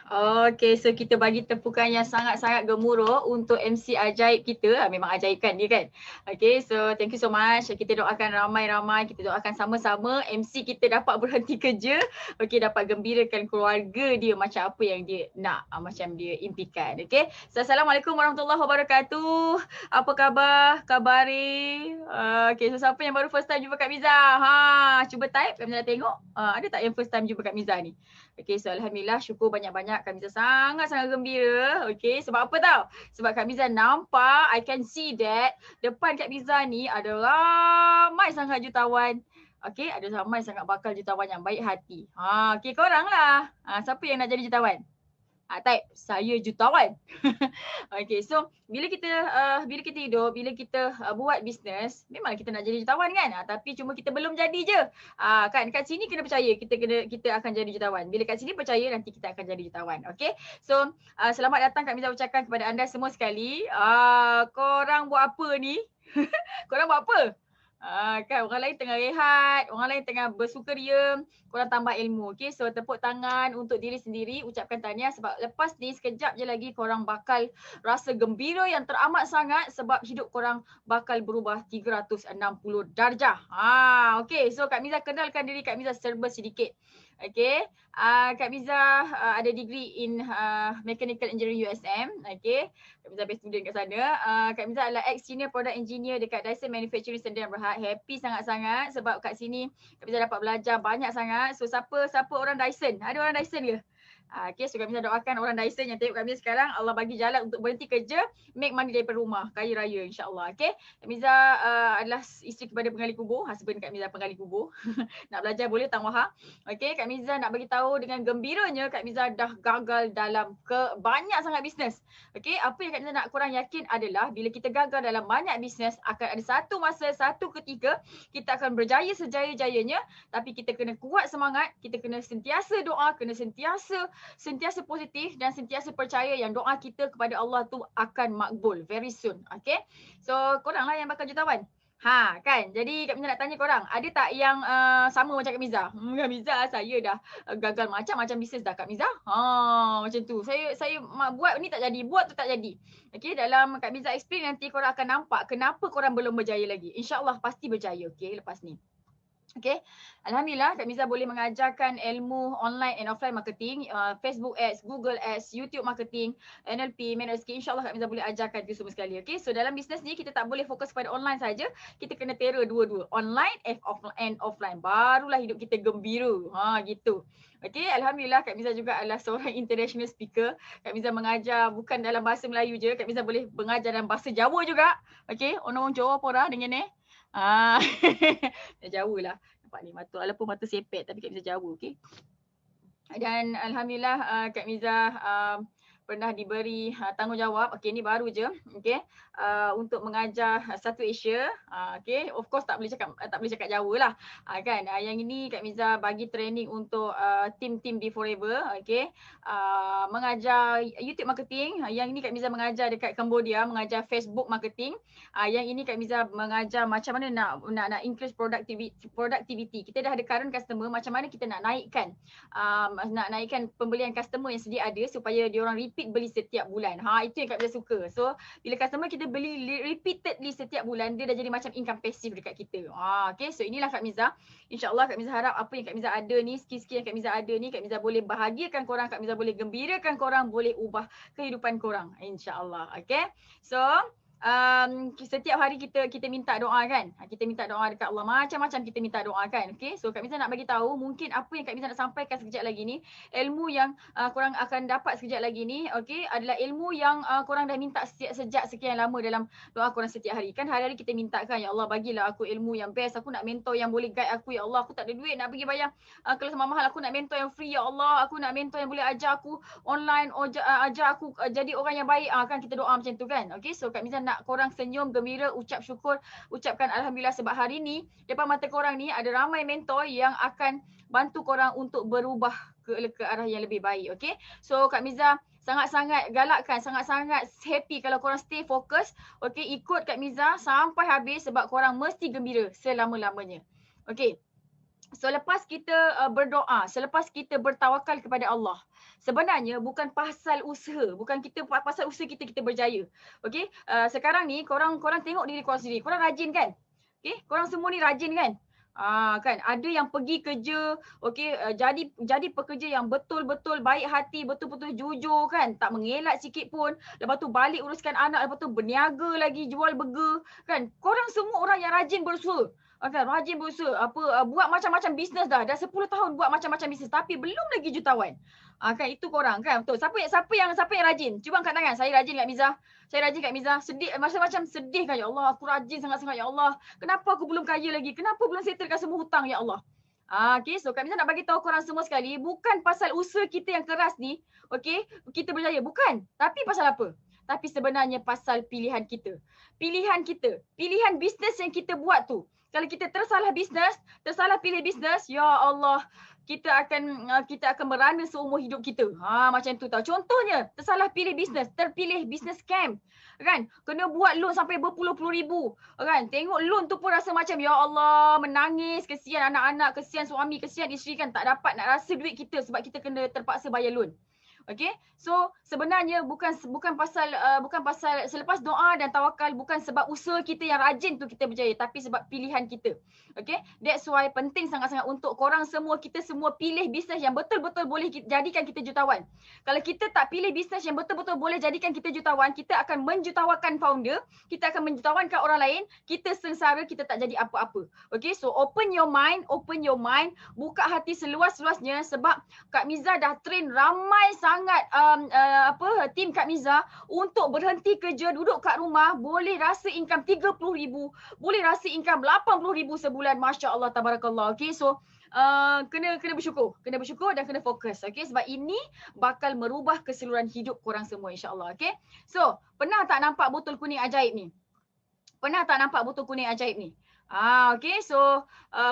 Okay, so kita bagi tepukan yang sangat-sangat gemuruh untuk MC ajaib kita. Memang ajaib kan dia kan? Okay, so thank you so much. Kita doakan ramai-ramai, kita doakan sama-sama MC kita dapat berhenti kerja. Okay, dapat gembirakan keluarga dia macam apa yang dia nak, macam dia impikan. Okay, so Assalamualaikum warahmatullahi wabarakatuh. Apa khabar? Kabari? Okay, so siapa yang baru first time jumpa Kak Miza? Cuba type, Kak Miza tengok. Ada tak yang first time jumpa Kak Miza ni? Okay, so Alhamdulillah syukur banyak-banyak Kak Miza sangat-sangat gembira. Okay, sebab apa tau? Sebab Kak Miza nampak, I can see that depan Kak Miza ni ada ramai sangat jutawan. Okay, ada ramai sangat bakal jutawan yang baik hati. Okay, korang lah. Siapa yang nak jadi jutawan? Type, saya jutawan. Okay, so bila kita hidup, bila kita buat bisnes, memang kita nak jadi jutawan kan? Tapi cuma kita belum jadi je. Kan kat sini kena percaya kita akan jadi jutawan. Bila kat sini percaya nanti kita akan jadi jutawan. Okay, so selamat datang Kak Miza ucapkan kepada anda semua sekali. Korang buat apa ni? Korang buat apa? Kan orang lain tengah rehat, orang lain tengah bersukaria, korang tambah ilmu. Okay, so tepuk tangan untuk diri sendiri, ucapkan tahniah sebab lepas ni sekejap je lagi korang bakal rasa gembira yang teramat sangat sebab hidup korang bakal berubah 360 darjah. Okay, so Kak Miza kenalkan diri Kak Miza serba sedikit. Okay, Kak Miza ada degree in Mechanical Engineering USM. Okay, Kak Miza best student kat sana. Kak Miza adalah ex-senior product engineer dekat Dyson Manufacturing Sdn Bhd. Happy sangat-sangat sebab kat sini Kak Miza dapat belajar banyak sangat. So siapa orang Dyson? Ada orang Dyson ke? Okay, so Kak Miza doakan orang Dyson yang tengok Kak Miza sekarang, Allah bagi jalan untuk berhenti kerja, make money daripada rumah, kaya raya insyaAllah. Okay, Kak Miza adalah isteri kepada penggali kubur, husband Kak Miza penggali kubur. Nak belajar boleh Tang Wahab. Okay, Kak Miza nak bagi tahu dengan gembiranya Kak Miza dah gagal dalam banyak sangat bisnes. Okay, apa yang Kak Miza nak korang yakin adalah bila kita gagal dalam banyak bisnes, akan ada satu masa, satu ketika kita akan berjaya sejaya-jayanya, tapi kita kena kuat semangat, kita kena sentiasa doa, kena sentiasa positif dan sentiasa percaya yang doa kita kepada Allah tu akan makbul very soon. Okay, so korang lah yang bakal jutawan. Kan. Jadi Kak Miza nak tanya korang, ada tak yang sama macam Kak Miza? Kak Miza, saya dah gagal macam-macam bisnes dah Kak Miza. Macam tu. Saya buat ni tak jadi, buat tu tak jadi. Okay, dalam Kak Miza explain nanti korang akan nampak kenapa korang belum berjaya lagi. InsyaAllah pasti berjaya, okay, lepas ni. Okay, Alhamdulillah Kak Miza boleh mengajarkan ilmu online and offline marketing, Facebook ads, Google ads, YouTube marketing, NLP, manage skill. InsyaAllah Kak Miza boleh ajarkan itu semua sekali. Okay, so dalam bisnes ni kita tak boleh fokus pada online saja, kita kena tera dua-dua, online and offline. Barulah hidup kita gembira. Gitu. Okay, Alhamdulillah Kak Miza juga adalah seorang international speaker. Kak Miza mengajar bukan dalam bahasa Melayu je, Kak Miza boleh mengajar dalam bahasa Jawa juga. Okay, orang Jawa pun dengan ni. Jawa lah. Nampak ni mata, walaupun mata sepet tapi Kak Miza Jawa, okey. Dan Alhamdulillah Kak Miza pernah diberi tanggungjawab, okey ni baru je, okey, untuk mengajar Satu Asia, okey, of course tak boleh cakap Jawa lah, kan. Yang ini Kak Miza bagi training untuk tim di Forever, okey, mengajar YouTube marketing. Yang ini Kak Miza mengajar dekat Cambodia, mengajar Facebook marketing. Yang ini Kak Miza mengajar macam mana nak increase productivity. Kita dah ada current customer, macam mana kita nak naikkan pembelian customer yang sedia ada supaya diorang repeat beli setiap bulan. Itu yang Kak Miza suka. So bila customer kita beli repeatedly setiap bulan, dia dah jadi macam income passive dekat kita. Okay, so inilah Kak Miza. InsyaAllah Kak Miza harap apa yang Kak Miza ada ni, skill-skill yang Kak Miza ada ni, Kak Miza boleh bahagiakan korang, Kak Miza boleh gembirakan korang, boleh ubah kehidupan korang. InsyaAllah. Okay, so setiap hari kita minta doa kan. Kita minta doa dekat Allah, macam-macam kita minta doa kan. Okay, so Kak Miza nak bagi tahu mungkin apa yang Kak Miza nak sampaikan sekejap lagi ni, ilmu yang korang akan dapat sekejap lagi ni, okay, adalah ilmu yang korang dah minta sejak sekian lama dalam doa korang setiap hari. Kan hari-hari kita minta kan, ya Allah bagilah aku ilmu yang best, aku nak mentor yang boleh guide aku, ya Allah, aku tak ada duit nak pergi bayar kelas mahal, aku nak mentor yang free, ya Allah, aku nak mentor yang boleh ajar aku online, ajar aku jadi orang yang baik. Kan kita doa macam tu kan. Okay, so Kak Miza nak korang senyum, gembira, ucap syukur, ucapkan Alhamdulillah sebab hari ni depan mata korang ni ada ramai mentor yang akan bantu korang untuk berubah ke arah yang lebih baik. Okay, so Kak Miza sangat-sangat galakkan, sangat-sangat happy kalau korang stay fokus. Okay, ikut Kak Miza sampai habis sebab korang mesti gembira selama-lamanya. Okay, Selepas kita berdoa, selepas kita bertawakal kepada Allah, sebenarnya bukan pasal usaha, bukan pasal usaha kita berjaya. Okey, sekarang ni korang tengok diri korang sendiri. Korang rajin kan? Okey, korang semua ni rajin kan? Kan ada yang pergi kerja, okey, jadi pekerja yang betul-betul baik hati, betul-betul jujur kan, tak mengelak sikit pun. Lepas tu balik uruskan anak, lepas tu berniaga lagi, jual burger kan. Korang semua orang yang rajin berusaha. Kan, rajin berusaha, buat macam-macam bisnes dah 10 tahun buat macam-macam bisnes tapi belum lagi jutawan. Kan itu korang kan, betul. Siapa yang rajin? Cuba angkat tangan. Saya rajin Kak Miza. Saya rajin Kak Miza. Sedih macam-macam sedih kan, ya Allah, aku rajin sangat-sangat ya Allah. Kenapa aku belum kaya lagi? Kenapa belum settlekan semua hutang ya Allah? Okay, so Kak Miza nak bagi tahu korang semua sekali, bukan pasal usaha kita yang keras ni, okay, kita berjaya, bukan. Tapi pasal apa? Tapi sebenarnya pasal pilihan kita. Pilihan kita, pilihan bisnes yang kita buat tu. Kalau kita tersalah bisnes, tersalah pilih bisnes, ya Allah, kita akan merana seumur hidup kita. Macam tu tau. Contohnya, tersalah pilih bisnes, terpilih bisnes scam. Kan? Kena buat loan sampai berpuluh-puluh ribu. Kan? Tengok loan tu pun rasa macam, ya Allah, menangis, kesian anak-anak, kesian suami, kesian isteri kan, tak dapat nak rasa duit kita sebab kita kena terpaksa bayar loan. Okay, so sebenarnya bukan pasal selepas doa dan tawakal, bukan sebab usaha kita yang rajin tu kita berjaya, tapi sebab pilihan kita. Okay, that's why penting sangat-sangat untuk korang semua, kita semua pilih bisnes yang betul-betul boleh jadikan kita jutawan. Kalau kita tak pilih bisnes yang betul-betul boleh jadikan kita jutawan, kita akan menjutawakan founder, kita akan menjutawankan orang lain, kita sengsara, kita tak jadi apa-apa. Okay, so open your mind, buka hati seluas-luasnya sebab Kak Miza dah train ramai sangat tim Kak Miza untuk berhenti kerja, duduk kat rumah, boleh rasa income 30,000, boleh rasa income 80,000 sebulan. Masya Allah, tabarakallah. Okay, so kena bersyukur dan kena fokus. Okay, sebab ini bakal merubah keseluruhan hidup korang semua, insya-Allah. Okay, so pernah tak nampak botol kuning ajaib ni? Okay, so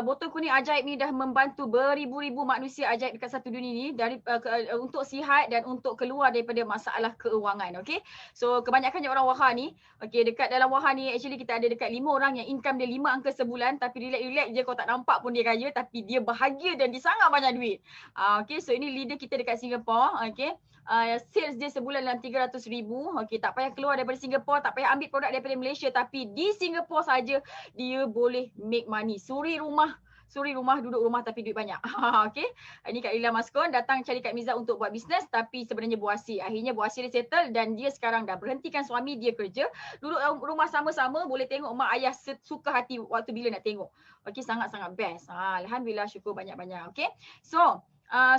botol kuning ajaib ni dah membantu beribu-ribu manusia ajaib dekat satu dunia ni untuk sihat dan untuk keluar daripada masalah keuangan. Okay, so kebanyakannya orang Wahha ni, okay, dekat dalam Wahha ni actually kita ada dekat 5 orang yang income dia 5 angka sebulan, tapi relax je, kau tak nampak pun dia kaya, tapi dia bahagia dan dia sangat banyak duit. Okay, so ini leader kita dekat Singapore. Okay, sales dia sebulan dalam 300,000. Okay, tak payah keluar daripada Singapore, tak payah ambil produk daripada Malaysia, tapi di Singapore saja dia boleh make money. Suri rumah, duduk rumah tapi duit banyak. Okay, ini Kak Lila Maskon datang cari Kak Miza untuk buat bisnes, tapi sebenarnya buasi. Akhirnya buasi dia settle dan dia sekarang dah berhentikan suami dia kerja, duduk rumah sama-sama, boleh tengok mak ayah suka hati waktu bila nak tengok. Okay, sangat-sangat best. Alhamdulillah, syukur banyak-banyak. Okay, so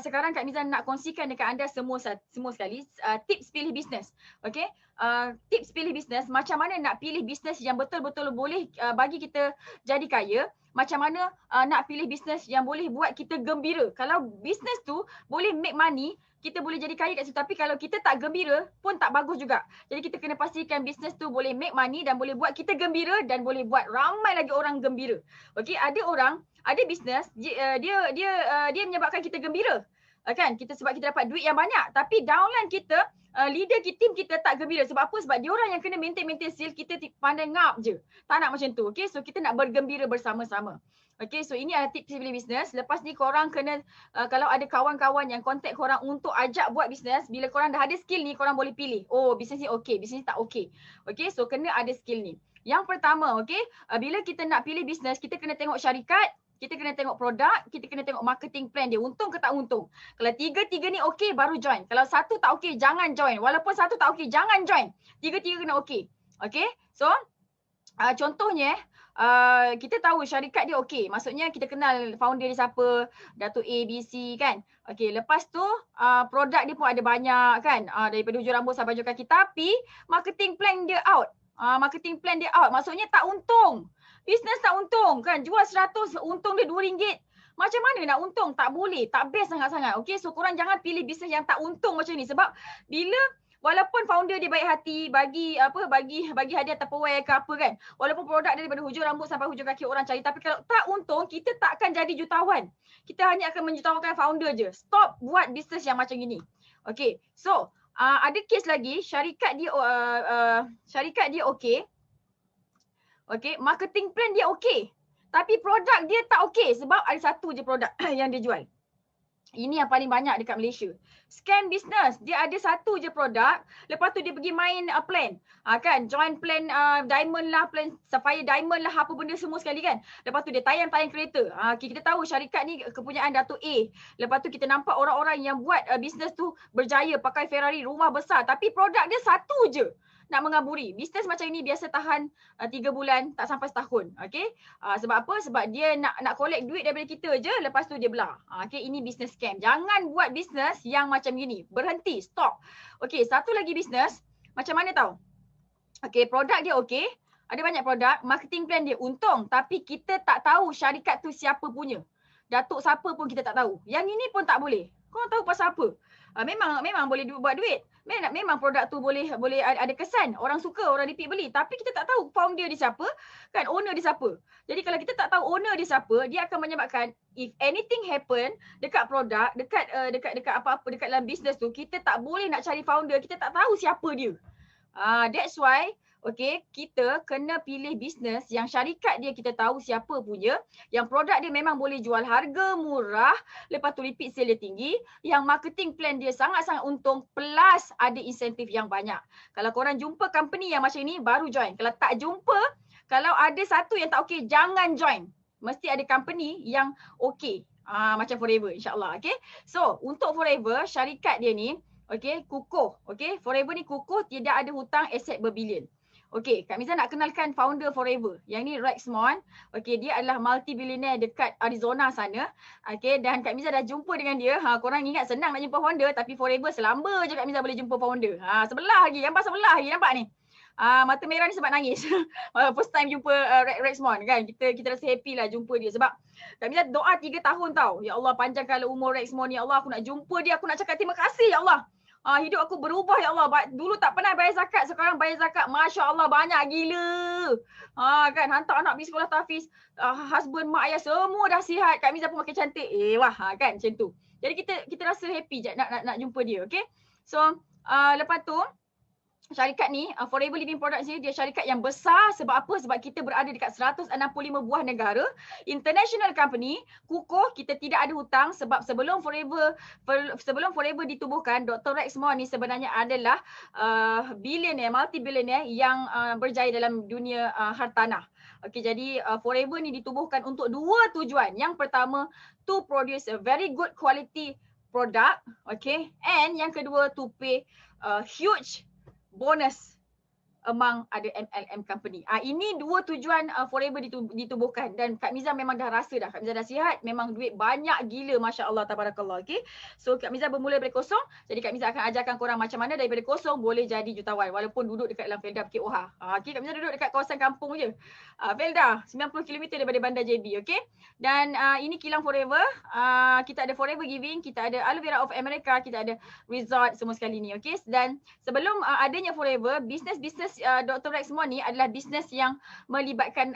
sekarang Kak Miza nak kongsikan dekat anda semua sekali tips pilih bisnes. Okay, tips pilih bisnes, macam mana nak pilih bisnes yang betul-betul boleh bagi kita jadi kaya, macam mana nak pilih bisnes yang boleh buat kita gembira. Kalau bisnes tu boleh make money, kita boleh jadi kaya kat situ, tapi kalau kita tak gembira pun tak bagus juga. Jadi kita kena pastikan bisnes tu boleh make money dan boleh buat kita gembira dan boleh buat ramai lagi orang gembira. Okey, ada bisnes dia menyebabkan kita gembira. Kan, sebab kita dapat duit yang banyak, tapi downline kita, leader tim kita tak gembira. Sebab apa? Sebab dia orang yang kena maintain sale, kita pandai ngap je. Tak nak macam tu. Okey, so kita nak bergembira bersama-sama. Okay, so ini adalah tips pilih bisnes. Lepas ni korang kena, kalau ada kawan-kawan yang contact korang untuk ajak buat bisnes, bila korang dah ada skill ni, korang boleh pilih. Oh, bisnes ni okay, bisnes ni tak okay. Okay, so kena ada skill ni. Yang pertama, okay, bila kita nak pilih bisnes, kita kena tengok syarikat, kita kena tengok produk, kita kena tengok marketing plan dia, untung ke tak untung. Kalau tiga-tiga ni okay, baru join. Kalau satu tak okay, jangan join. Walaupun satu tak okay, jangan join. Tiga-tiga kena okay. Okay, so contohnya, kita tahu syarikat dia okey. Maksudnya kita kenal founder dia siapa, Datuk A, B, C kan. Okey, lepas tu produk dia pun ada banyak kan. Daripada hujung rambut sampai hujung kaki. Tapi marketing plan dia out. Maksudnya tak untung. Bisnes tak untung kan. Jual 100, untung dia RM2. Macam mana nak untung? Tak boleh. Tak best sangat-sangat. Okey, so korang jangan pilih bisnes yang tak untung macam ni. Sebab bila walaupun founder dia baik hati, bagi hadiah Tupperware ke apa kan. Walaupun produk dia daripada hujung rambut sampai hujung kaki orang cari, tapi kalau tak untung, kita tak akan jadi jutawan. Kita hanya akan menjutawakan founder je. Stop buat bisnes yang macam ini. Okay, so ada case lagi, syarikat dia okey. Okay, marketing plan dia okey. Tapi produk dia tak okey sebab ada satu je produk yang dia jual. Ini yang paling banyak dekat Malaysia. Scam business, dia ada satu je produk, lepas tu dia pergi main plan. Kan, join plan diamond lah, plan sapphire diamond lah, apa benda semua sekali kan. Lepas tu dia tayang-tayang kereta. Kita tahu syarikat ni kepunyaan Datuk A. Lepas tu kita nampak orang-orang yang buat business tu berjaya pakai Ferrari, rumah besar. Tapi produk dia satu je. Nak mengaburi. Bisnes macam ini biasa tahan 3 bulan, tak sampai setahun. Okay? Sebab apa? Sebab dia nak collect duit daripada kita je, lepas tu dia belah. Okay? Ini bisnes scam. Jangan buat bisnes yang macam gini. Berhenti, stop. Okay, satu lagi bisnes, macam mana tahu? Okay, produk dia okay. Ada banyak produk, marketing plan dia untung. Tapi kita tak tahu syarikat tu siapa punya. Datuk siapa pun kita tak tahu. Yang ini pun tak boleh. Korang tahu pasal apa? Memang boleh buat duit. Memang produk tu boleh ada kesan. Orang suka, orang repeat beli. Tapi kita tak tahu founder dia siapa, kan, owner dia siapa. Jadi kalau kita tak tahu owner dia siapa, dia akan menyebabkan if anything happen dekat produk, dekat apa-apa dekat dalam bisnes tu, kita tak boleh nak cari founder, kita tak tahu siapa dia. That's why okay, kita kena pilih bisnes yang syarikat dia kita tahu siapa punya, yang produk dia memang boleh jual harga murah, lepas tu repeat sale dia tinggi, yang marketing plan dia sangat-sangat untung plus ada insentif yang banyak. Kalau korang jumpa company yang macam ni, baru join. Kalau tak jumpa, kalau ada satu yang tak okey, jangan join. Mesti ada company yang okey. Macam Forever, insyaAllah. Okay? So, untuk Forever, syarikat dia ni, okay, kukuh. Okay? Forever ni kukuh, tidak ada hutang, aset berbilion. Okey, Kak Miza nak kenalkan founder Forever. Yang ni Rexmond. Okey, dia adalah multi-billionaire dekat Arizona sana. Okey, dan Kak Miza dah jumpa dengan dia. Korang ingat senang nak jumpa founder, tapi Forever selamba je Kak Miza boleh jumpa founder. Sebelah lagi, gambar sebelah lagi, nampak ni. Mata merah ni sebab nangis. First time jumpa Rexmond kan. Kita rasa happy lah jumpa dia sebab Kak Miza doa 3 tahun tau. Ya Allah, panjangkan umur Rexmond ni. Ya Allah, aku nak jumpa dia, aku nak cakap terima kasih ya Allah. Hidup aku berubah ya Allah. Dulu tak pernah bayar zakat, sekarang bayar zakat. Masya Allah, banyak gila. Kan, hantar anak pergi sekolah tahfiz. Husband, mak ayah semua dah sihat. Kak Miza pun makin cantik. Wah, kan macam tu. Jadi kita rasa happy je nak jumpa dia. Okay. So, lepas tu, syarikat ni, Forever Living Products ni, dia syarikat yang besar. Sebab apa? Sebab kita berada dekat 165 buah negara. International company, kukuh, kita tidak ada hutang. Sebab sebelum Forever ditubuhkan, Dr. Rexmond ni sebenarnya adalah billionaire, multi-billionaire yang berjaya dalam dunia hartanah. Okay, jadi Forever ni ditubuhkan untuk 2 tujuan. Yang pertama, to produce a very good quality product. Okay, and yang kedua, to pay huge bonus among ada MLM company. Ini 2 tujuan Forever ditubuhkan dan Kak Miza memang dah rasa dah. Kak Miza dah sihat, memang duit banyak gila, masya-Allah, tabarakallah. Okey. So Kak Miza bermula dari kosong. Jadi Kak Miza akan ajarkan korang macam mana daripada kosong boleh jadi jutawan walaupun duduk dekat dalam Felda Bukit Oha. Okey, Kak Miza duduk dekat kawasan kampung je. Felda 90 km daripada Bandar JB, okey. Dan ini kilang Forever. Kita ada Forever Giving, kita ada Aloe Vera of America, kita ada resort semua sekali ni, okey. Dan sebelum adanya Forever, bisnes Dr. Rexmond ni adalah bisnes yang melibatkan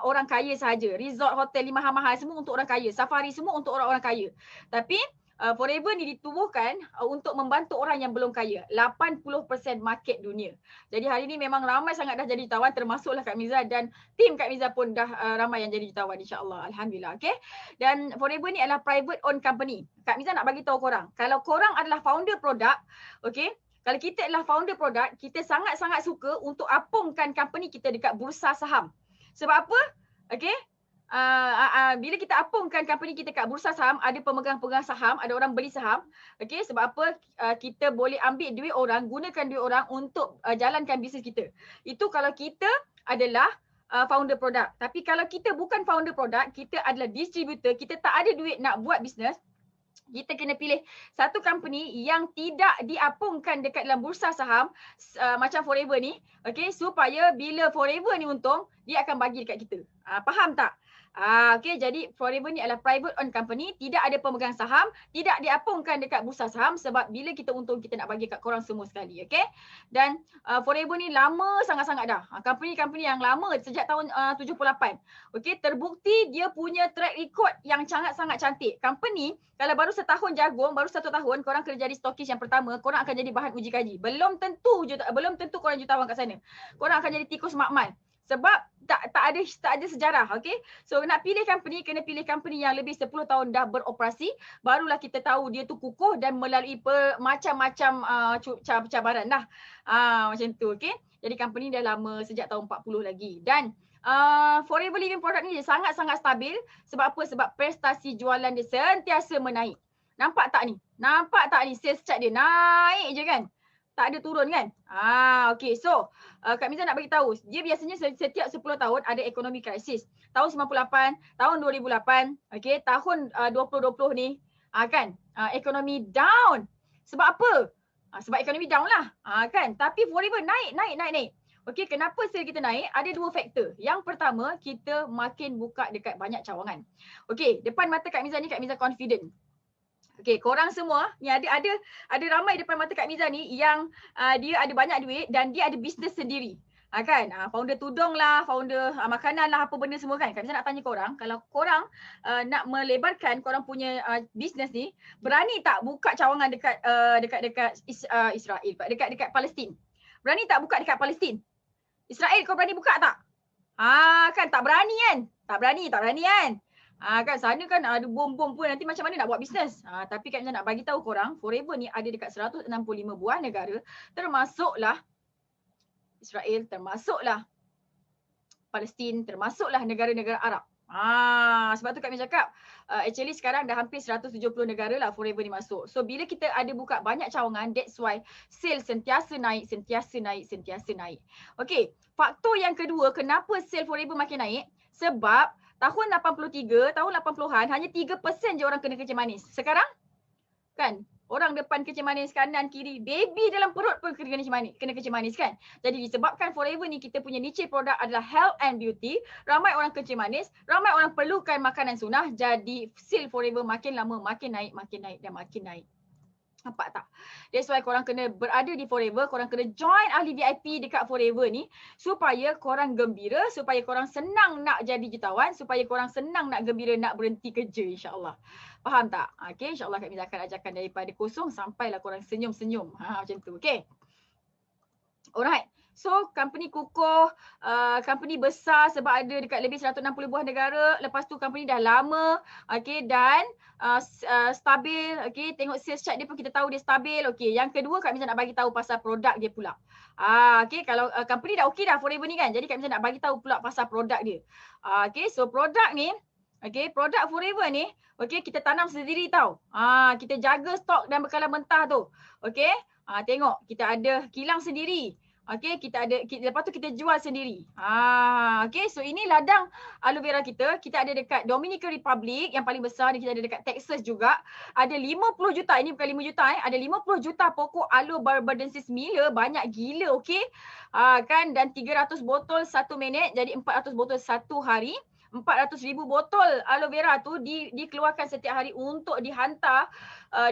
orang kaya sahaja. Resort, hotel, mahal-mahal semua untuk orang kaya. Safari semua untuk orang-orang kaya. Tapi Forever ni ditubuhkan untuk membantu orang yang belum kaya. 80% market dunia. Jadi hari ni memang ramai sangat dah jadi jutawan, termasuklah Kak Miza dan tim Kak Miza pun dah ramai yang jadi jutawan, insya-Allah. Alhamdulillah. Okay. Dan Forever ni adalah private owned company. Kak Miza nak bagi tahu korang, kalau korang adalah founder produk, okay, kalau kita adalah founder produk, kita sangat-sangat suka untuk apungkan company kita dekat bursa saham. Sebab apa? Okay. Bila kita apungkan company kita kat bursa saham, ada pemegang-pegang saham, ada orang beli saham. Okay, sebab apa? Kita boleh ambil duit orang, gunakan duit orang untuk jalankan bisnes kita. Itu kalau kita adalah founder produk. Tapi kalau kita bukan founder produk, kita adalah distributor, kita tak ada duit nak buat bisnes, kita kena pilih satu company yang tidak diapungkan dekat dalam bursa saham macam Forever ni, okay, supaya bila Forever ni untung, dia akan bagi dekat kita. Faham tak? Okay, jadi Forever ni adalah private owned company, tidak ada pemegang saham, tidak diapungkan dekat bursa saham sebab bila kita untung kita nak bagi kat korang semua sekali, okay. Dan Forever ni lama sangat-sangat dah. Company-company yang lama sejak tahun 78. Okay, terbukti dia punya track record yang sangat-sangat cantik. Company kalau baru setahun jagung, baru 1 tahun korang kena jadi stokis yang pertama, korang akan jadi bahan uji kaji. Belum tentu korang jutawan kat sana. Korang akan jadi tikus makmal. Sebab tak ada sejarah, okey. So nak pilih company, kena pilih company yang lebih 10 tahun dah beroperasi, barulah kita tahu dia tu kukuh dan melalui macam-macam cabaran dah. Macam tu, okey. Jadi company dah lama, sejak tahun 40 lagi. Dan Forever Living product ni sangat-sangat stabil. Sebab apa? Sebab prestasi jualan dia sentiasa menaik. Nampak tak ni? Nampak tak ni sales chart dia naik je kan? Tak ada turun kan? Okay. So, Kak Miza nak bagi tahu, dia biasanya setiap 10 tahun ada ekonomi krisis. Tahun 98, tahun 2008, okay, tahun 2020 ni, kan, ekonomi down. Sebab apa? Sebab ekonomi down lah, kan. Tapi Forever naik. Okay, kenapa sale kita naik? Ada dua faktor. Yang pertama, kita makin buka dekat banyak cawangan. Okay, depan mata Kak Miza ni, Kak Miza confident. Okay, korang semua ni ada ramai depan mata Kak Miza ni yang dia ada banyak duit dan dia ada bisnes sendiri. Kan? Founder tudung lah, founder makanan lah, apa benda semua kan. Kak Miza nak tanya korang, kalau korang nak melebarkan korang punya bisnes ni, berani tak buka cawangan dekat Israel, dekat Palestin? Berani tak buka dekat Palestin? Israel kau berani buka tak? Kan tak berani kan? Tak berani kan? Kan sana kan ada bom-bom pun, nanti macam mana nak buat bisnes. Tapi Kak Miza nak bagi tahu korang, Forever ni ada dekat 165 buah negara, termasuklah Israel, termasuklah Palestin, termasuklah negara-negara Arab. Sebab tu Kak Miza cakap, actually sekarang dah hampir 170 negara lah Forever ni masuk. So bila kita ada buka banyak cawangan, that's why sale sentiasa naik. Okay, faktor yang kedua kenapa sale Forever makin naik, sebab tahun 83, tahun 80-an hanya 3% je orang kena kencing manis. Sekarang kan orang depan kencing manis, kanan kiri, baby dalam perut pun kena kencing manis kan. Jadi disebabkan Forever ni kita punya niche produk adalah health and beauty, ramai orang kencing manis, ramai orang perlukan makanan sunnah, jadi sale Forever makin lama makin naik. Nampak tak? That's why korang kena berada di Forever, korang kena join ahli VIP dekat Forever ni supaya korang gembira, supaya korang senang nak jadi jutawan, supaya korang senang nak gembira nak berhenti kerja, insyaAllah. Faham tak? Okay, insyaAllah Kak Miza akan ajarkan daripada kosong sampailah korang senyum-senyum. Macam tu, okay? Alright. So, company kukuh, company besar sebab ada dekat lebih 160 buah negara. Lepas tu company dah lama, okay, dan stabil, okay. Tengok sales chart dia pun kita tahu dia stabil, okay. Yang kedua Kak Miza nak bagi tahu pasal produk dia pula. Okay, kalau company dah okay dah Forever ni kan. Jadi Kak Miza nak bagi tahu pula pasal produk dia. Okay, so produk ni, okay, produk Forever ni, okay, kita tanam sendiri tau. Kita jaga stok dan bekalan mentah tu. Okay, tengok kita ada kilang sendiri. Okay, lepas tu kita jual sendiri. Okay, so ini ladang aloe vera kita. Kita ada dekat Dominican Republic yang paling besar, dan kita ada dekat Texas juga. Ada 50 juta, ini bukan 5 juta ada 50 juta pokok aloe barbadensis mila, banyak gila, okay. Kan, dan 300 botol 1 minit, jadi 400 botol 1 hari. 400,000 botol aloe vera tu dikeluarkan setiap hari untuk dihantar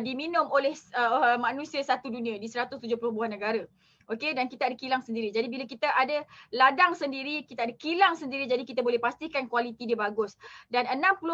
diminum oleh manusia satu dunia di 170 buah negara. Okey, dan kita ada kilang sendiri. Jadi bila kita ada ladang sendiri, kita ada kilang sendiri, jadi kita boleh pastikan kualiti dia bagus. Dan 60%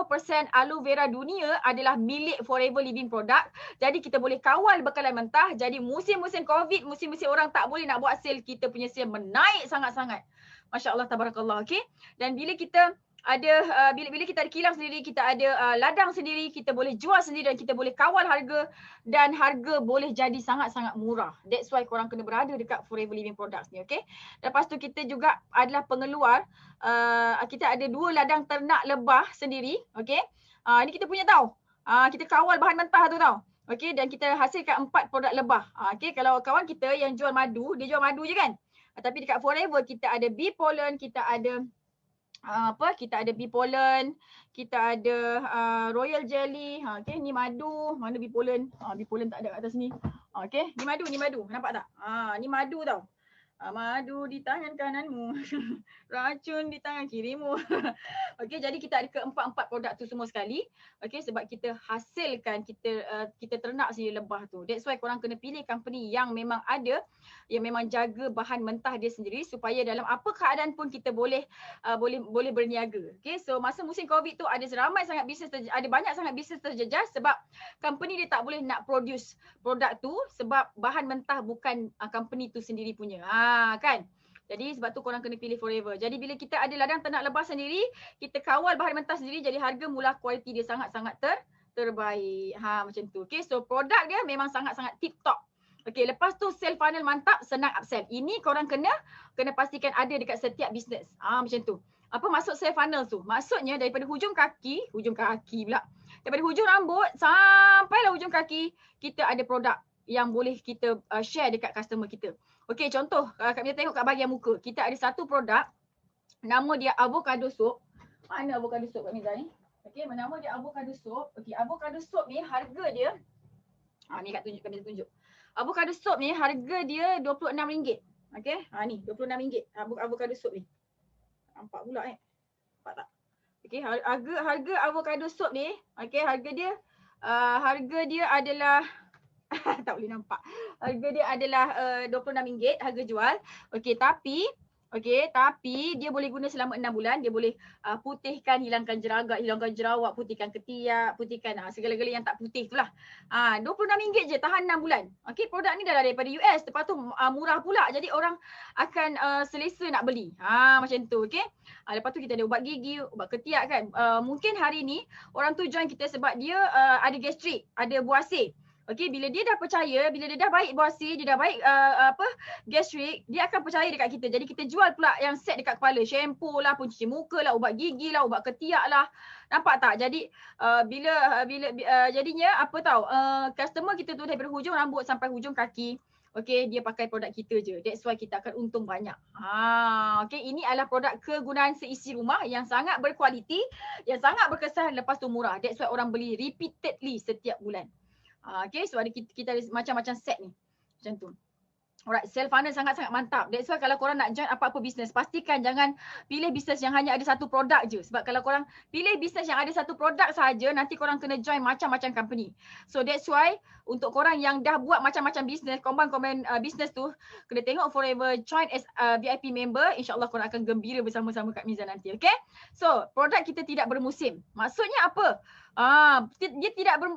aloe vera dunia adalah milik Forever Living product. Jadi kita boleh kawal bekalan mentah. Jadi musim-musim COVID, musim-musim orang tak boleh nak buat sale, kita punya sale menaik sangat-sangat. Masya Allah, tabarakallah. Okey. Dan bila kita ada bila kita ada kilang sendiri, kita ada ladang sendiri, kita boleh jual sendiri dan kita boleh kawal harga, dan harga boleh jadi sangat-sangat murah. That's why korang kena berada dekat Forever Living Products ni, okay. Lepas tu kita juga adalah pengeluar, kita ada 2 ladang ternak lebah sendiri, okay. Ini kita punya tau, kita kawal bahan mentah tu tau. Okay, dan kita hasilkan 4 produk lebah. Okay, kalau kawan kita yang jual madu, dia jual madu je kan. Tapi dekat Forever kita ada bee pollen, kita ada kita ada bee pollen, kita ada royal jelly. Okay, ni madu, mana bee pollen? Bee pollen tak ada kat atas ni. Okay, ni madu. Nampak tak? Ni madu tau. Madu di tangan kananmu, racun di tangan kirimu. Okey, jadi kita ada keempat-empat produk tu semua sekali. Okey, sebab kita hasilkan, kita ternak sendiri lebah tu. That's why korang kena pilih company yang memang ada, yang memang jaga bahan mentah dia sendiri, supaya dalam apa keadaan pun kita boleh berniaga. Okey, so masa musim COVID tu ada ramai sangat bisnes, ada banyak sangat bisnes terjejas sebab company dia tak boleh nak produce produk tu sebab bahan mentah bukan company tu sendiri punya. Kan. Jadi sebab tu korang kena pilih Forever. Jadi bila kita ada ladang ternak lebah sendiri, kita kawal bahan mentah sendiri, jadi harga mula kualiti dia sangat-sangat terbaik. Macam tu. Okay, so produk dia memang sangat-sangat tip top. Okay, lepas tu sale funnel mantap, senang upsell. Ini korang kena pastikan ada dekat setiap bisnes. Macam tu. Apa maksud sale funnel tu? Maksudnya daripada hujung kaki pula. Daripada hujung rambut sampailah hujung kaki, kita ada produk yang boleh kita share dekat customer kita. Okey, contoh Kak Miza tengok kat bahagian muka. Kita ada satu produk, nama dia avocado soap. Mana avocado soap Kak Miza ni? Okey, nama dia avocado soap. Okey, avocado soap ni harga dia, ni Kak Miza tunjuk. Avocado soap ni harga dia RM26. Okey, ni RM26 avocado soap ni. Nampak pula nampak tak? Okey, harga avocado soap ni, okey, harga dia adalah tak boleh nampak. Harga dia adalah RM26 harga jual. Okey, tapi dia boleh guna selama 6 bulan. Dia boleh putihkan, hilangkan jeragak, hilangkan jerawat, putihkan ketiak, putihkan segala-gala yang tak putih tu lah. RM26 je tahan 6 bulan. Okey, produk ni dah daripada US. Lepas tu murah pula. Jadi orang akan selesa nak beli. Macam tu, okey. Lepas tu kita ada ubat gigi, ubat ketiak kan. Mungkin hari ni orang tu join kita sebab dia ada gastrik, ada buasir. Okey, bila dia dah percaya, bila dia dah baik buasir, dia dah baik gastrik, dia akan percaya dekat kita. Jadi kita jual pula yang set dekat kepala, shampoo lah, pencuci muka lah, ubat gigi lah, ubat ketiak lah. Nampak tak? Jadi jadinya apa tahu, customer kita tu daripada hujung rambut sampai hujung kaki, okey, dia pakai produk kita je. That's why kita akan untung banyak. Okey, ini adalah produk kegunaan seisi rumah yang sangat berkualiti, yang sangat berkesan, lepas tu murah. That's why orang beli repeatedly setiap bulan. Okay, so ada kita ada macam-macam set ni. Macam tu. Alright, sale funnel sangat-sangat mantap. That's why kalau korang nak join apa-apa bisnes, pastikan jangan pilih bisnes yang hanya ada satu produk je. Sebab kalau korang pilih bisnes yang ada satu produk sahaja, nanti korang kena join macam-macam company. So that's why untuk korang yang dah buat macam-macam bisnes, combine bisnes tu, kena tengok Forever, join as VIP member. InsyaAllah korang akan gembira bersama-sama Kak Miza nanti. Okay? So, produk kita tidak bermusim. Maksudnya apa? Dia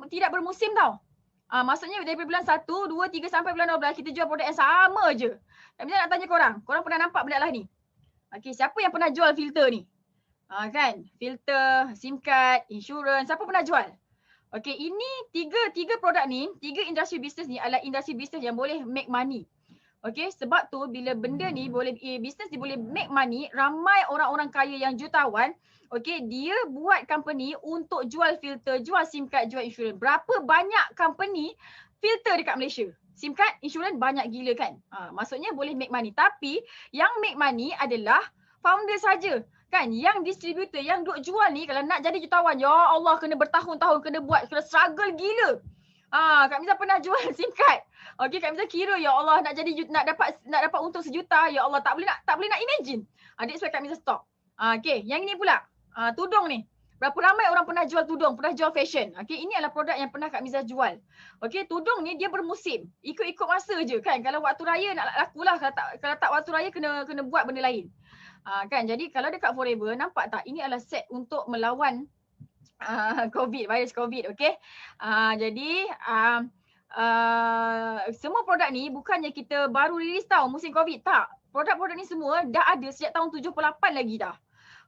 tidak bermusim tau. Maksudnya daripada bulan 1, 2, 3 sampai bulan 12 kita jual produk yang sama je. Kak Miza nak tanya korang pernah nampak benda lah ni? Okay, siapa yang pernah jual filter ni? Kan? Filter, SIM card, insurans, siapa pernah jual? Okay, ini tiga produk ni, 3 industri bisnes ni adalah industri bisnes yang boleh make money. Okay, sebab tu bila benda ni bisnes ni boleh make money, ramai orang-orang kaya yang jutawan, okay, dia buat company untuk jual filter, jual SIM card, jual insurans. Berapa banyak company filter dekat Malaysia? SIM card, insurans banyak gila kan? Maksudnya boleh make money. Tapi yang make money adalah founder saja. Kan, yang distributor, yang duk jual ni kalau nak jadi jutawan, ya Allah kena bertahun-tahun, kena buat, kena struggle gila. Kak Miza pernah jual SIM card. Okey, Kak Miza kira ya Allah nak dapat untung 1 juta, ya Allah tak boleh nak imagine. That's why Kak Miza stop. Okey, yang ini pula. Tudung ni. Berapa ramai orang pernah jual tudung, pernah jual fashion. Okey, ini adalah produk yang pernah Kak Miza jual. Okey, tudung ni dia bermusim. Ikut masa je kan. Kalau waktu raya nak lakulah, kalau tak waktu raya kena buat benda lain. Kan, jadi kalau dekat Forever nampak tak, ini adalah set untuk melawan virus COVID, okey. Jadi semua produk ni bukannya kita baru release tau musim COVID, tak. Produk-produk ni semua dah ada sejak tahun 78 lagi dah.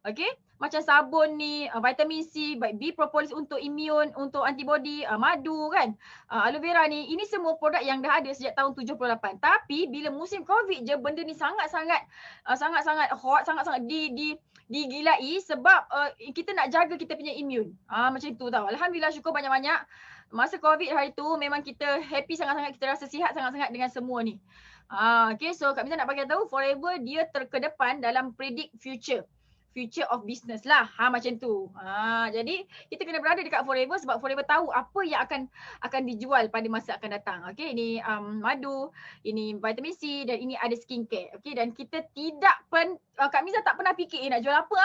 Okey, macam sabun ni, vitamin C, B propolis untuk imun, untuk antibody, madu kan, aloe vera ni, ini semua produk yang dah ada sejak tahun 78. Tapi bila musim COVID je benda ni sangat-sangat hot, sangat-sangat digilai sebab kita nak jaga kita punya imun. Macam tu tau. Alhamdulillah, syukur banyak-banyak. Masa COVID hari tu memang kita happy sangat-sangat, kita rasa sihat sangat-sangat dengan semua ni. Okay, so Kak Miza nak bagi tahu Forever dia terkedepan dalam predict future of business lah. Macam tu. Jadi kita kena berada dekat Forever sebab Forever tahu apa yang akan dijual pada masa akan datang. Okey, ini madu, ini vitamin C dan ini ada skincare. Okey, dan kita tidak Kak Miza tak pernah fikir nak jual apa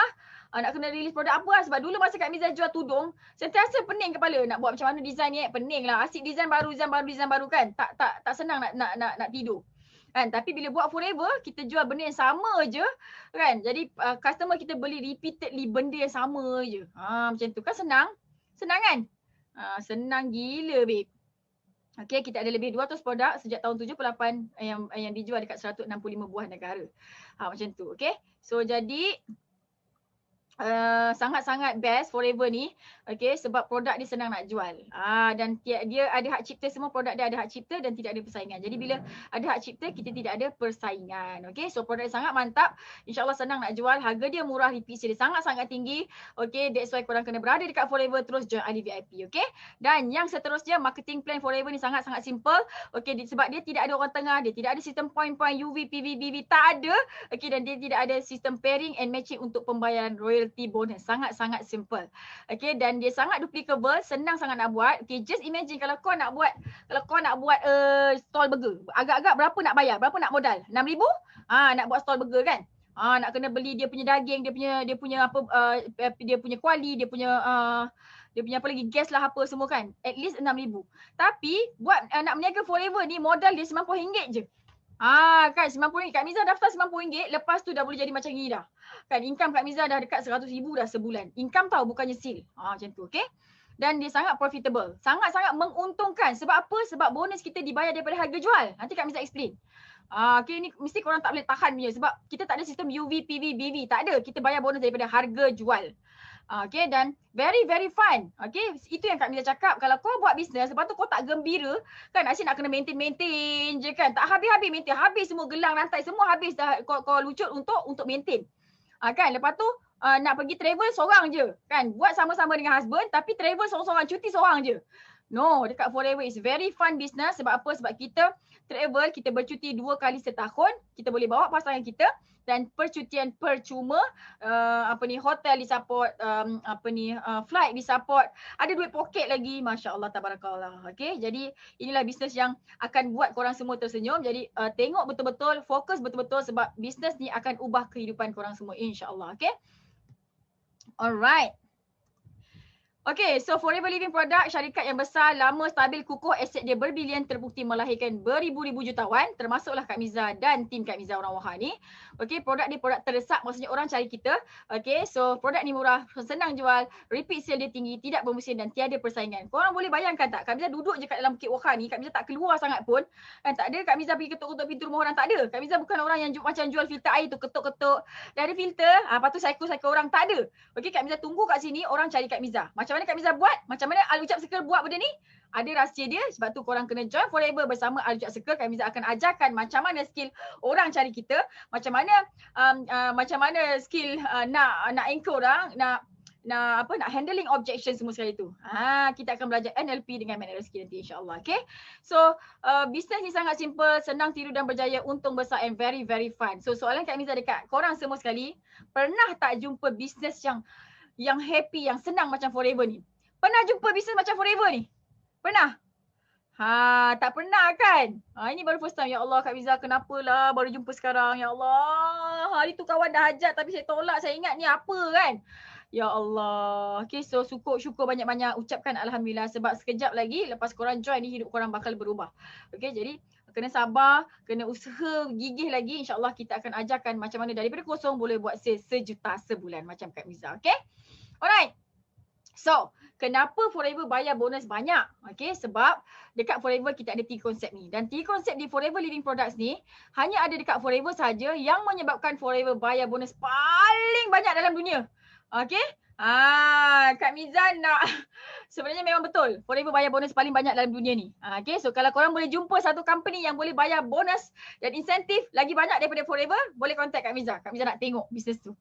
nak kena release produk apa sebab dulu masa Kak Miza jual tudung, sentiasa pening kepala nak buat macam mana design ni, pening lah. Asyik design baru kan. Tak senang nak tidur. Kan, tapi bila buat Forever kita jual benda yang sama je kan, jadi customer kita beli repeatedly benda yang sama je. Macam tu kan, senang kan, senang gila babe. Okey, kita ada lebih 200 produk sejak tahun 78 yang dijual dekat 165 buah negara. Macam tu, okey. So jadi sangat-sangat best Forever ni, okay, sebab produk dia senang nak jual. Dan dia ada hak cipta, semua produk dia ada hak cipta dan tidak ada persaingan. Jadi bila ada hak cipta, kita tidak ada persaingan. Okay, so produk dia sangat mantap, insyaAllah senang nak jual, harga dia murah, repeat sale dia sangat-sangat tinggi. Okay, that's why korang kena berada dekat Forever, terus join Ali VIP, okay. Dan yang seterusnya, marketing plan Forever ni sangat-sangat simple, okay, sebab dia tidak ada orang tengah, dia tidak ada sistem point-point UV, PV, BV, tak ada. Okay, dan dia tidak ada sistem pairing and matching untuk pembayaran royalty bonus. Sangat-sangat simple. Okay, dan dia sangat duplicable, senang sangat nak buat. Okay, just imagine kalau kau nak buat stall burger. Agak-agak berapa nak bayar? Berapa nak modal? 6,000? Nak buat stall burger kan? Nak kena beli dia punya daging, dia punya kuali, dia punya apa lagi, gas lah apa semua kan. At least 6,000. Tapi buat nak berniaga Forever ni modal dia RM90 je. Kan RM90. Kak Miza daftar RM90, lepas tu dah boleh jadi macam ni dah. Kan income Kak Miza dah dekat 100,000 dah sebulan. Income tau, bukannya seal. Macam tu, okay. Dan dia sangat profitable. Sangat-sangat menguntungkan. Sebab apa? Sebab bonus kita dibayar daripada harga jual. Nanti Kak Miza explain. Okay, ni mesti korang tak boleh tahan punya. Sebab kita tak ada sistem UV, PV, BV. Tak ada. Kita bayar bonus daripada harga jual. Okay, dan very very fun. Okay, itu yang Kak Miza cakap. Kalau kau buat bisnes, lepas tu kau tak gembira, kan asyik nak kena maintain je kan. Tak habis-habis maintain. Habis semua gelang rantai, semua habis dah kau lucut untuk maintain. Kan, lepas tu nak pergi travel seorang je. Kan, buat sama-sama dengan husband tapi travel seorang-seorang, cuti seorang je. No, dekat Forever is very fun business. Sebab apa? Sebab kita travel, kita bercuti 2 kali setahun. Kita boleh bawa pasangan kita. Dan percutian percuma, hotel disupport, flight disupport, ada duit poket lagi, masya-Allah tabarakallah. Okey, jadi inilah bisnes yang akan buat korang semua tersenyum. Jadi tengok betul-betul, fokus betul-betul sebab bisnes ni akan ubah kehidupan korang semua insya-Allah. Okey. Alright. Okay, so Forever Living Product, syarikat yang besar, lama, stabil, kukuh, aset dia berbilion, terbukti melahirkan beribu-ribu jutawan, termasuklah Kak Miza dan tim Kak Miza orang Wahar ni. Okay, produk dia produk terdesak, maksudnya orang cari kita. Okay, so produk ni murah, senang jual, repeat sale dia tinggi, tidak bermusim dan tiada persaingan. Korang boleh bayangkan tak, Kak Miza duduk je kat dalam Bukit Wahar ni, Kak Miza tak keluar sangat pun. Dan tak ada Kak Miza pergi ketuk-ketuk pintu rumah orang, tak ada. Kak Miza bukan orang yang macam jual filter air tu, ketuk-ketuk. Dah ada filter, lepas tu cycle-cycle orang, tak ada. Okay, Kak Miza tunggu kat sini, orang cari Kak Miza. Macam mana Kak Miza buat? Macam mana Al-Ucap Circle buat benda ni? Ada rahsia dia, sebab tu korang kena join Forever bersama Al-Ucap Circle. Kak Miza akan ajarkan macam mana skill orang cari kita, macam mana skill nak anchor orang, nak handling objection semua sekali tu. Kita akan belajar NLP dengan Managerial skill nanti insya-Allah. Okay. So bisnes ni sangat simple, senang tiru dan berjaya, untung besar and very very fun. So soalan Kak Miza dekat korang semua sekali, pernah tak jumpa bisnes yang happy, yang senang macam Forever ni? Pernah jumpa bisnes macam Forever ni? Pernah? Tak pernah kan? Ini baru first time. Ya Allah Kak Miza, kenapalah baru jumpa sekarang? Ya Allah, hari tu kawan dah hajat tapi saya tolak. Saya ingat ni apa kan? Ya Allah. Okay, so syukur banyak-banyak. Ucapkan Alhamdulillah sebab sekejap lagi lepas korang join ni, hidup korang bakal berubah. Okay, jadi kena sabar, kena usaha gigih lagi. InsyaAllah kita akan ajarkan macam mana daripada kosong boleh buat sale 1 juta sebulan macam Kak Miza. Okay? Alright. So, kenapa Forever bayar bonus banyak? Okay, sebab dekat Forever kita ada 3 konsep ni. Dan 3 konsep di Forever Living Products ni hanya ada dekat Forever saja yang menyebabkan Forever bayar bonus paling banyak dalam dunia. Okay? Kak Miza nak sebenarnya memang betul Forever bayar bonus paling banyak dalam dunia ni. Okay, so kalau korang boleh jumpa satu company yang boleh bayar bonus dan insentif lagi banyak daripada Forever, boleh contact Kak Miza. Kak Miza nak tengok bisnes tu.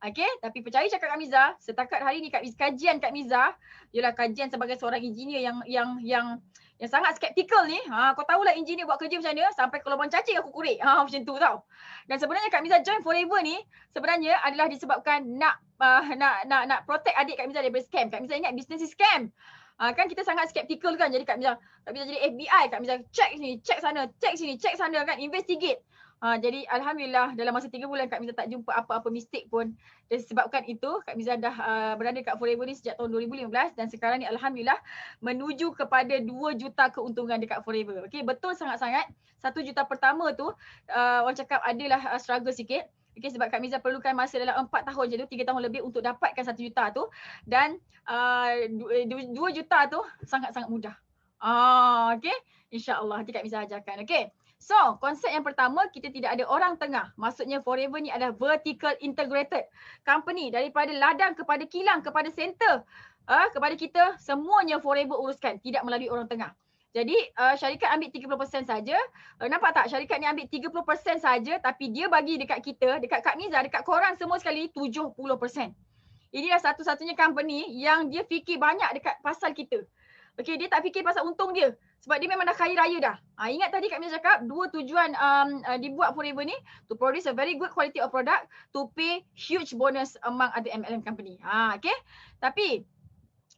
Okay, tapi percaya cakap Kak Miza, setakat hari ni kajian Kak Miza, ialah kajian sebagai seorang engineer yang sangat skeptikal ni. Kau tahulah engineer buat kerja macam mana, sampai ke lubang cacing aku korek. Macam tu tau. Dan sebenarnya Kak Miza join Forever ni sebenarnya adalah disebabkan nak protect adik Kak Miza daripada scam. Kak Miza ingat bisnes ni scam. Kan kita sangat skeptikal kan, jadi Kak Miza jadi FBI, Kak Miza check sini, check sana, check sini, check sana kan, investigate. Jadi Alhamdulillah dalam masa 3 bulan Kak Miza tak jumpa apa-apa mistake pun. Dan disebabkan itu Kak Miza dah berada kat Forever ni sejak tahun 2015 dan sekarang ni Alhamdulillah menuju kepada 2 juta keuntungan dekat Forever. Okay, betul sangat-sangat. 1 juta pertama tu orang cakap adalah struggle sikit. Okay, sebab Kak Miza perlukan masa dalam 4 tahun je tu, 3 tahun lebih untuk dapatkan 1 juta tu. Dan 2 juta tu sangat-sangat mudah. Okay. InsyaAllah nanti Kak Miza ajarkan. Okay. So, konsep yang pertama, kita tidak ada orang tengah. Maksudnya Forever ni adalah vertical integrated company. Daripada ladang kepada kilang, kepada center, kepada kita, semuanya Forever uruskan. Tidak melalui orang tengah. Jadi, syarikat ambil 30% saja. Nampak tak? Syarikat ni ambil 30% saja, tapi dia bagi dekat kita, dekat Kak Miza, dekat korang semua sekali 70%. Inilah satu-satunya company yang dia fikir banyak dekat pasal kita. Okay, dia tak fikir pasal untung dia. Sebab dia memang dah kaya raya dah. Ingat tadi Kak Miza cakap, dua tujuan dibuat Forever ni, to produce a very good quality of product, to pay huge bonus among other MLM company. Okay. Tapi,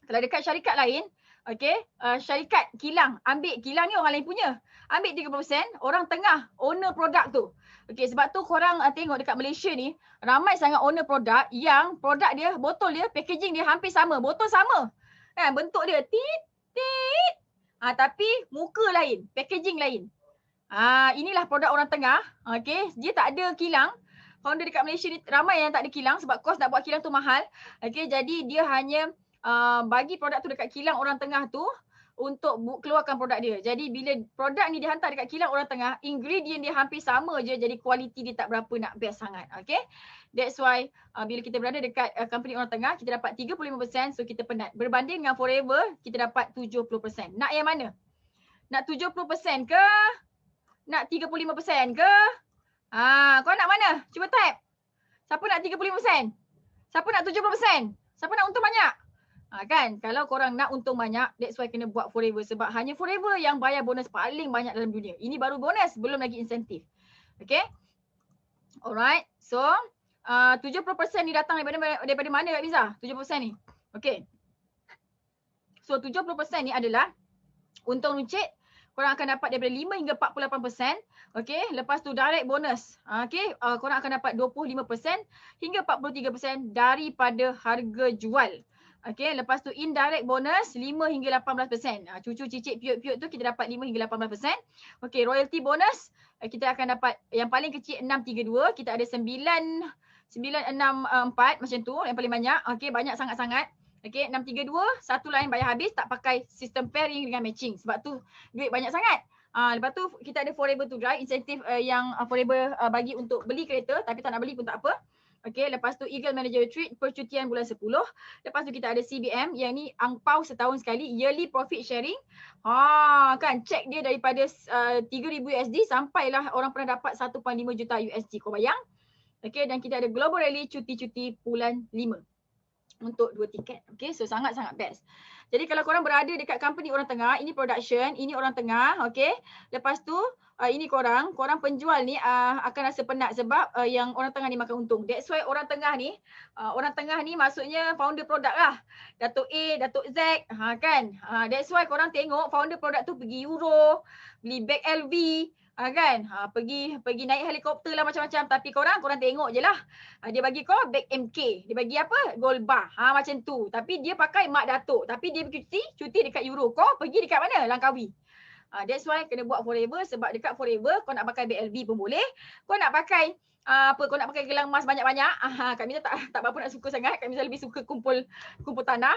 kalau dekat syarikat lain, okay, syarikat kilang, ambil kilang ni orang lain punya. Ambil 30%, orang tengah owner produk tu. Okay, sebab tu korang tengok dekat Malaysia ni, ramai sangat owner produk yang produk dia, botol dia, packaging dia hampir sama. Botol sama. Kan, bentuk dia, tit. Tapi muka lain, packaging lain. Inilah produk orang tengah. Okay, dia tak ada kilang. Founder dekat Malaysia ni ramai yang tak ada kilang sebab kos nak buat kilang tu mahal. Okay, jadi dia hanya bagi produk tu dekat kilang orang tengah tu untuk keluarkan produk dia. Jadi bila produk ni dihantar dekat kilang orang tengah, ingredient dia hampir sama je, jadi kualiti dia tak berapa nak best sangat. Okay, that's why bila kita berada dekat company orang tengah, kita dapat 35%, so kita penat. Berbanding dengan Forever, kita dapat 70%. Nak yang mana? Nak 70% ke? Nak 35% ke? Kau nak mana? Cuba type. Siapa nak 35%? Siapa nak 70%? Siapa nak untung banyak? Kan, kalau korang nak untung banyak, that's why kena buat Forever. Sebab hanya Forever yang bayar bonus paling banyak dalam dunia. Ini baru bonus, belum lagi insentif. Okay. Alright. So, 70% ni datang daripada mana Kak Miza? 70% ni. Okay. So, 70% ni adalah untung runcit. Korang akan dapat daripada 5 hingga 48%. Okay. Lepas tu direct bonus. Okay. Korang akan dapat 25% hingga 43% daripada harga jual. Okay, lepas tu indirect bonus 5 hingga 18%. Cucu cicit piut-piut tu kita dapat 5 hingga 18%. Okay, royalty bonus kita akan dapat yang paling kecil 632. Kita ada 964 macam tu yang paling banyak. Okay, banyak sangat-sangat. Okay, 632. Satu lain bayar habis tak pakai sistem pairing dengan matching. Sebab tu duit banyak sangat. Lepas tu kita ada Forever to Drive. Insentif yang Forever bagi untuk beli kereta tapi tak nak beli pun tak apa. Okay, lepas tu Eagle Manager Retreat percutian bulan 10. Lepas tu kita ada CBM yang ni angpau setahun sekali, yearly profit sharing. Kan check dia daripada 3,000 USD sampailah orang pernah dapat 1.5 juta USD. Kau bayang? Okay, dan kita ada Global Rally cuti-cuti bulan 5 untuk 2 tiket. Okay, so sangat-sangat best. Jadi kalau korang berada dekat company orang tengah, ini production, ini orang tengah, okay. Lepas tu ini korang penjual ni akan rasa penat sebab yang orang tengah ni makan untung. That's why orang tengah ni maksudnya founder produk lah. Datuk A, Datuk Z, kan. That's why korang tengok founder produk tu pergi Euro, beli bag LV, kan. Pergi naik helikopter lah macam-macam. Tapi korang tengok je lah. Dia bagi kau bag MK. Dia bagi apa? Gold bar. Macam tu. Tapi dia pakai Mak Datuk. Tapi dia pergi cuti dekat Euro. Kau pergi dekat mana? Langkawi. That's why kena buat Forever sebab dekat Forever kau nak pakai BLV pun boleh. Kau nak pakai kau nak pakai gelang emas banyak-banyak. Kak Miza tak berapa nak suka sangat. Kak Miza lebih suka kumpul tanah.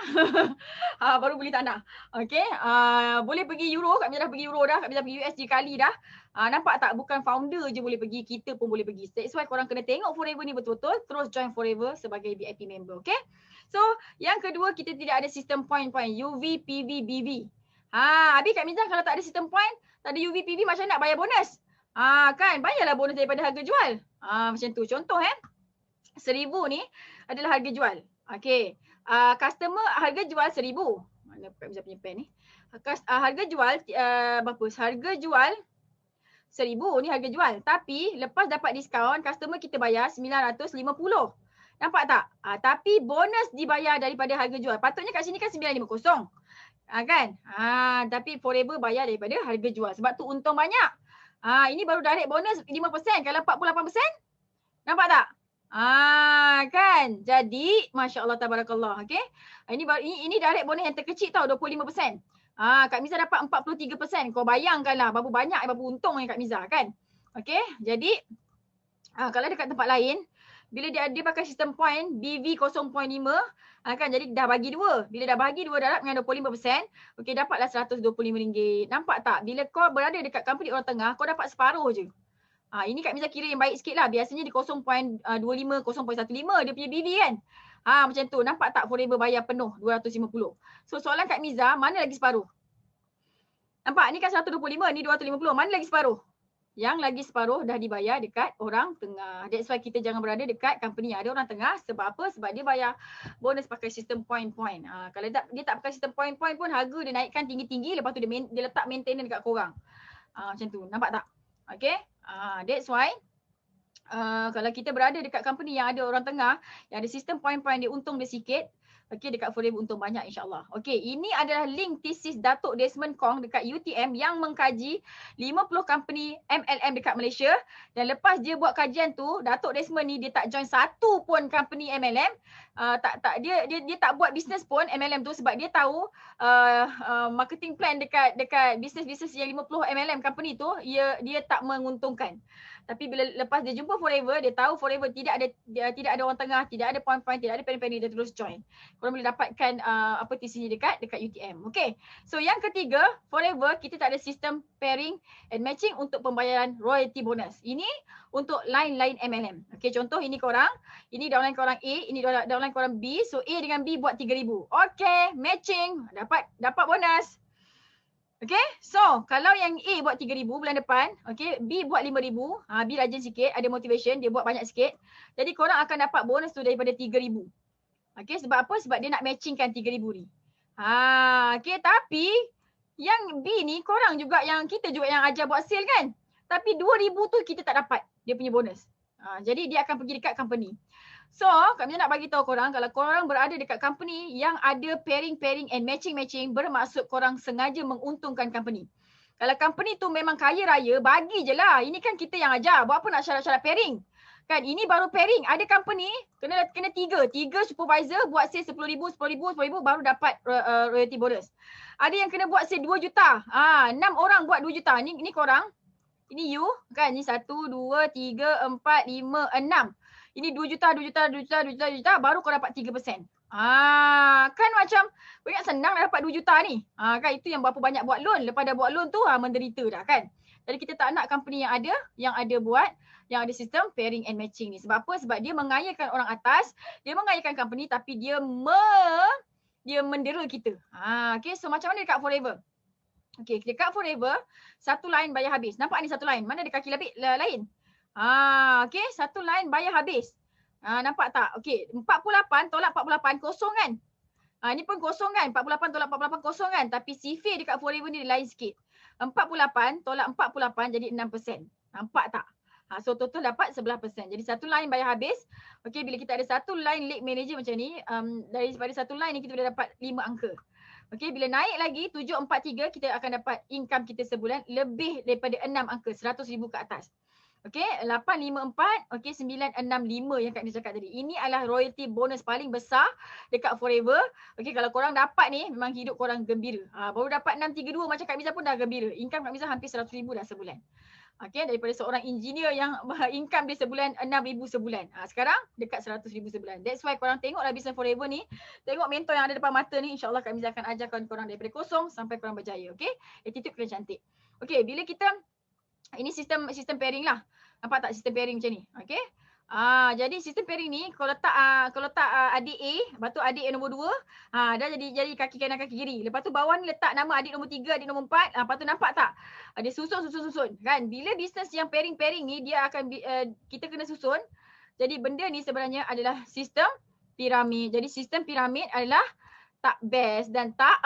Baru beli tanah. Okay. Boleh pergi Euro. Kak Miza dah pergi Euro dah. Kak Miza pergi USG kali dah. Nampak tak? Bukan founder je boleh pergi. Kita pun boleh pergi. That's why korang kena tengok Forever ni betul-betul. Terus join Forever sebagai VIP member. Okay. So, yang kedua kita tidak ada sistem point-point. UV, PV, BV. Habis Kak Miza kalau tak ada sistem point, tak ada UV, PV macam nak bayar bonus? Kan, bayarlah bonus daripada harga jual. Macam tu. Contoh 1,000 ni adalah harga jual. Okay. Customer harga jual 1,000. Mana Kak Miza punya pen ni? Harga jual berapa? Harga jual 1,000 ni harga jual. Tapi lepas dapat diskaun, customer kita bayar 950. Nampak tak? Tapi bonus dibayar daripada harga jual. Patutnya kat sini kan 950. Kan? Tapi Forever bayar daripada harga jual. Sebab tu untung banyak. Ini baru direct bonus 5%. Kalau 48%, nampak tak? Kan? Jadi, Masya Allah, Tabarakallah. Okay? Ini direct bonus yang terkecil tau, 25%. Kak Miza dapat 43%. Kau bayangkanlah berapa banyak, berapa untung yang Kak Miza kan? Okay? Jadi, kalau dekat tempat lain, Bila dia pakai sistem point BV 0.5 kan, jadi dah bagi 2. Bila dah bagi 2 darab dengan 25%, okey, dapatlah RM125. Nampak tak? Bila kau berada dekat company orang tengah, kau dapat separuh je. Ini Kak Miza kira yang baik sikit lah. Biasanya di 0.25, 0.15 dia punya BV kan. Macam tu. Nampak tak Forever bayar penuh 250. So soalan Kak Miza, mana lagi separuh? Nampak? Ni kan 125, ni 250. Mana lagi separuh? Yang lagi separuh dah dibayar dekat orang tengah. That's why kita jangan berada dekat company yang ada orang tengah. Sebab apa? Sebab dia bayar bonus pakai sistem point-point. Kalau dia tak pakai sistem point-point pun, harga dia naikkan tinggi-tinggi. Lepas tu dia letak maintenance dekat korang. Macam tu. Nampak tak? Okay? That's why kalau kita berada dekat company yang ada orang tengah, yang ada sistem point-point, dia untung dia sikit. Okey, dekat Forever untung banyak insyaAllah. Okey, ini adalah link tesis Datuk Desmond Kong dekat UTM yang mengkaji 50 company MLM dekat Malaysia. Dan lepas dia buat kajian tu, Datuk Desmond ni dia tak join satu pun company MLM. Dia tak buat bisnes pun MLM tu sebab dia tahu marketing plan dekat bisnes-bisnes yang 50 MLM company tu dia tak menguntungkan. Tapi bila lepas dia jumpa Forever, dia tahu Forever tidak ada orang tengah, tidak ada point-point, tidak ada penny-penny, dia terus join. Korang boleh dapatkan TC dekat UTM. Okay. So yang ketiga, Forever kita tak ada sistem pairing and matching untuk pembayaran royalty bonus. Ini untuk line-line MLM. Okay, contoh ini korang, ini downline korang A, ini downline korang B. So A dengan B buat 3,000. Okay, matching, dapat bonus. Okay, so kalau yang A buat 3,000 bulan depan, okay, B buat 5,000, B rajin sikit, ada motivation, dia buat banyak sikit. Jadi korang akan dapat bonus tu daripada 3,000. Okay, sebab apa? Sebab dia nak matchingkan 3,000 ni. Okay, tapi yang B ni kita juga yang ajar buat sale kan. Tapi 2,000 tu kita tak dapat dia punya bonus. Jadi dia akan pergi dekat company. So, kami nak bagi tahu korang, kalau korang berada dekat company yang ada pairing and matching, bermaksud korang sengaja menguntungkan company. Kalau company tu memang kaya raya, bagi je lah. Ini kan kita yang ajar. Buat apa nak syarat-syarat pairing? Kan ini baru pairing. Ada company kena 3 supervisor buat sale 10,000 baru dapat royalty bonus. Ada yang kena buat sale 2 juta. 6 orang buat 2 juta. Ni korang. Ini you kan. Ni 1 2 3 4 5 6. Ini 2 juta baru kau dapat 3%. Kan macam banyak senang dah dapat 2 juta ni. Kan itu yang berapa banyak buat loan. Lepas dah buat loan tu menderita dah kan. Jadi kita tak nak company yang ada sistem pairing and matching ni. Sebab apa? Sebab dia mengayakan orang atas, dia mengayakan company tapi dia mendera kita. Okay, so macam mana dekat Forever? Okay, dekat Forever, satu line bayar habis. Nampak ni satu line? Mana ada kaki lain? Okay, satu line bayar habis. Nampak tak? Okay, 48 tolak 48 kosong kan? Ni pun kosong kan? 48 tolak 48 kosong kan? Tapi sifir dekat Forever ni lain sikit. 48 tolak 48 jadi 6%. Nampak tak? So total dapat 11%. Jadi satu line bayar habis. Okay, bila kita ada satu line lead manager macam ni, daripada satu line ni kita boleh dapat 5 angka. Okay, bila naik lagi 743 kita akan dapat income kita sebulan lebih daripada 6 angka, 100,000 ke atas. Okay, 854, okay, 965 yang Kak Nisa cakap tadi. Ini adalah royalty bonus paling besar dekat Forever. Okay, kalau korang dapat ni, memang hidup korang gembira. Baru dapat 632 macam Kak Nisa pun dah gembira. Income Kak Nisa hampir 100,000 dah sebulan. Okay, daripada seorang engineer yang income dia sebulan 6,000 sebulan. Sekarang dekat 100,000 sebulan. That's why korang tengoklah Business Forever ni. Tengok mentor yang ada depan mata ni. InsyaAllah Kak Nisa akan ajarkan korang daripada kosong sampai korang berjaya. Okay, attitude kena cantik. Okay, bila kita ini sistem pairing lah. Nampak tak sistem pairing macam ni? Okay. Jadi sistem pairing ni kalau letak adik A, lepas tu adik yang nombor 2, dah jadi kaki kanan kaki kiri. Lepas tu bawah ni letak nama adik nombor 3, adik nombor 4. Lepas tu nampak tak? Dia susun kan. Bila bisnes yang pairing ni dia akan kita kena susun. Jadi benda ni sebenarnya adalah sistem piramid. Jadi sistem piramid adalah tak best dan tak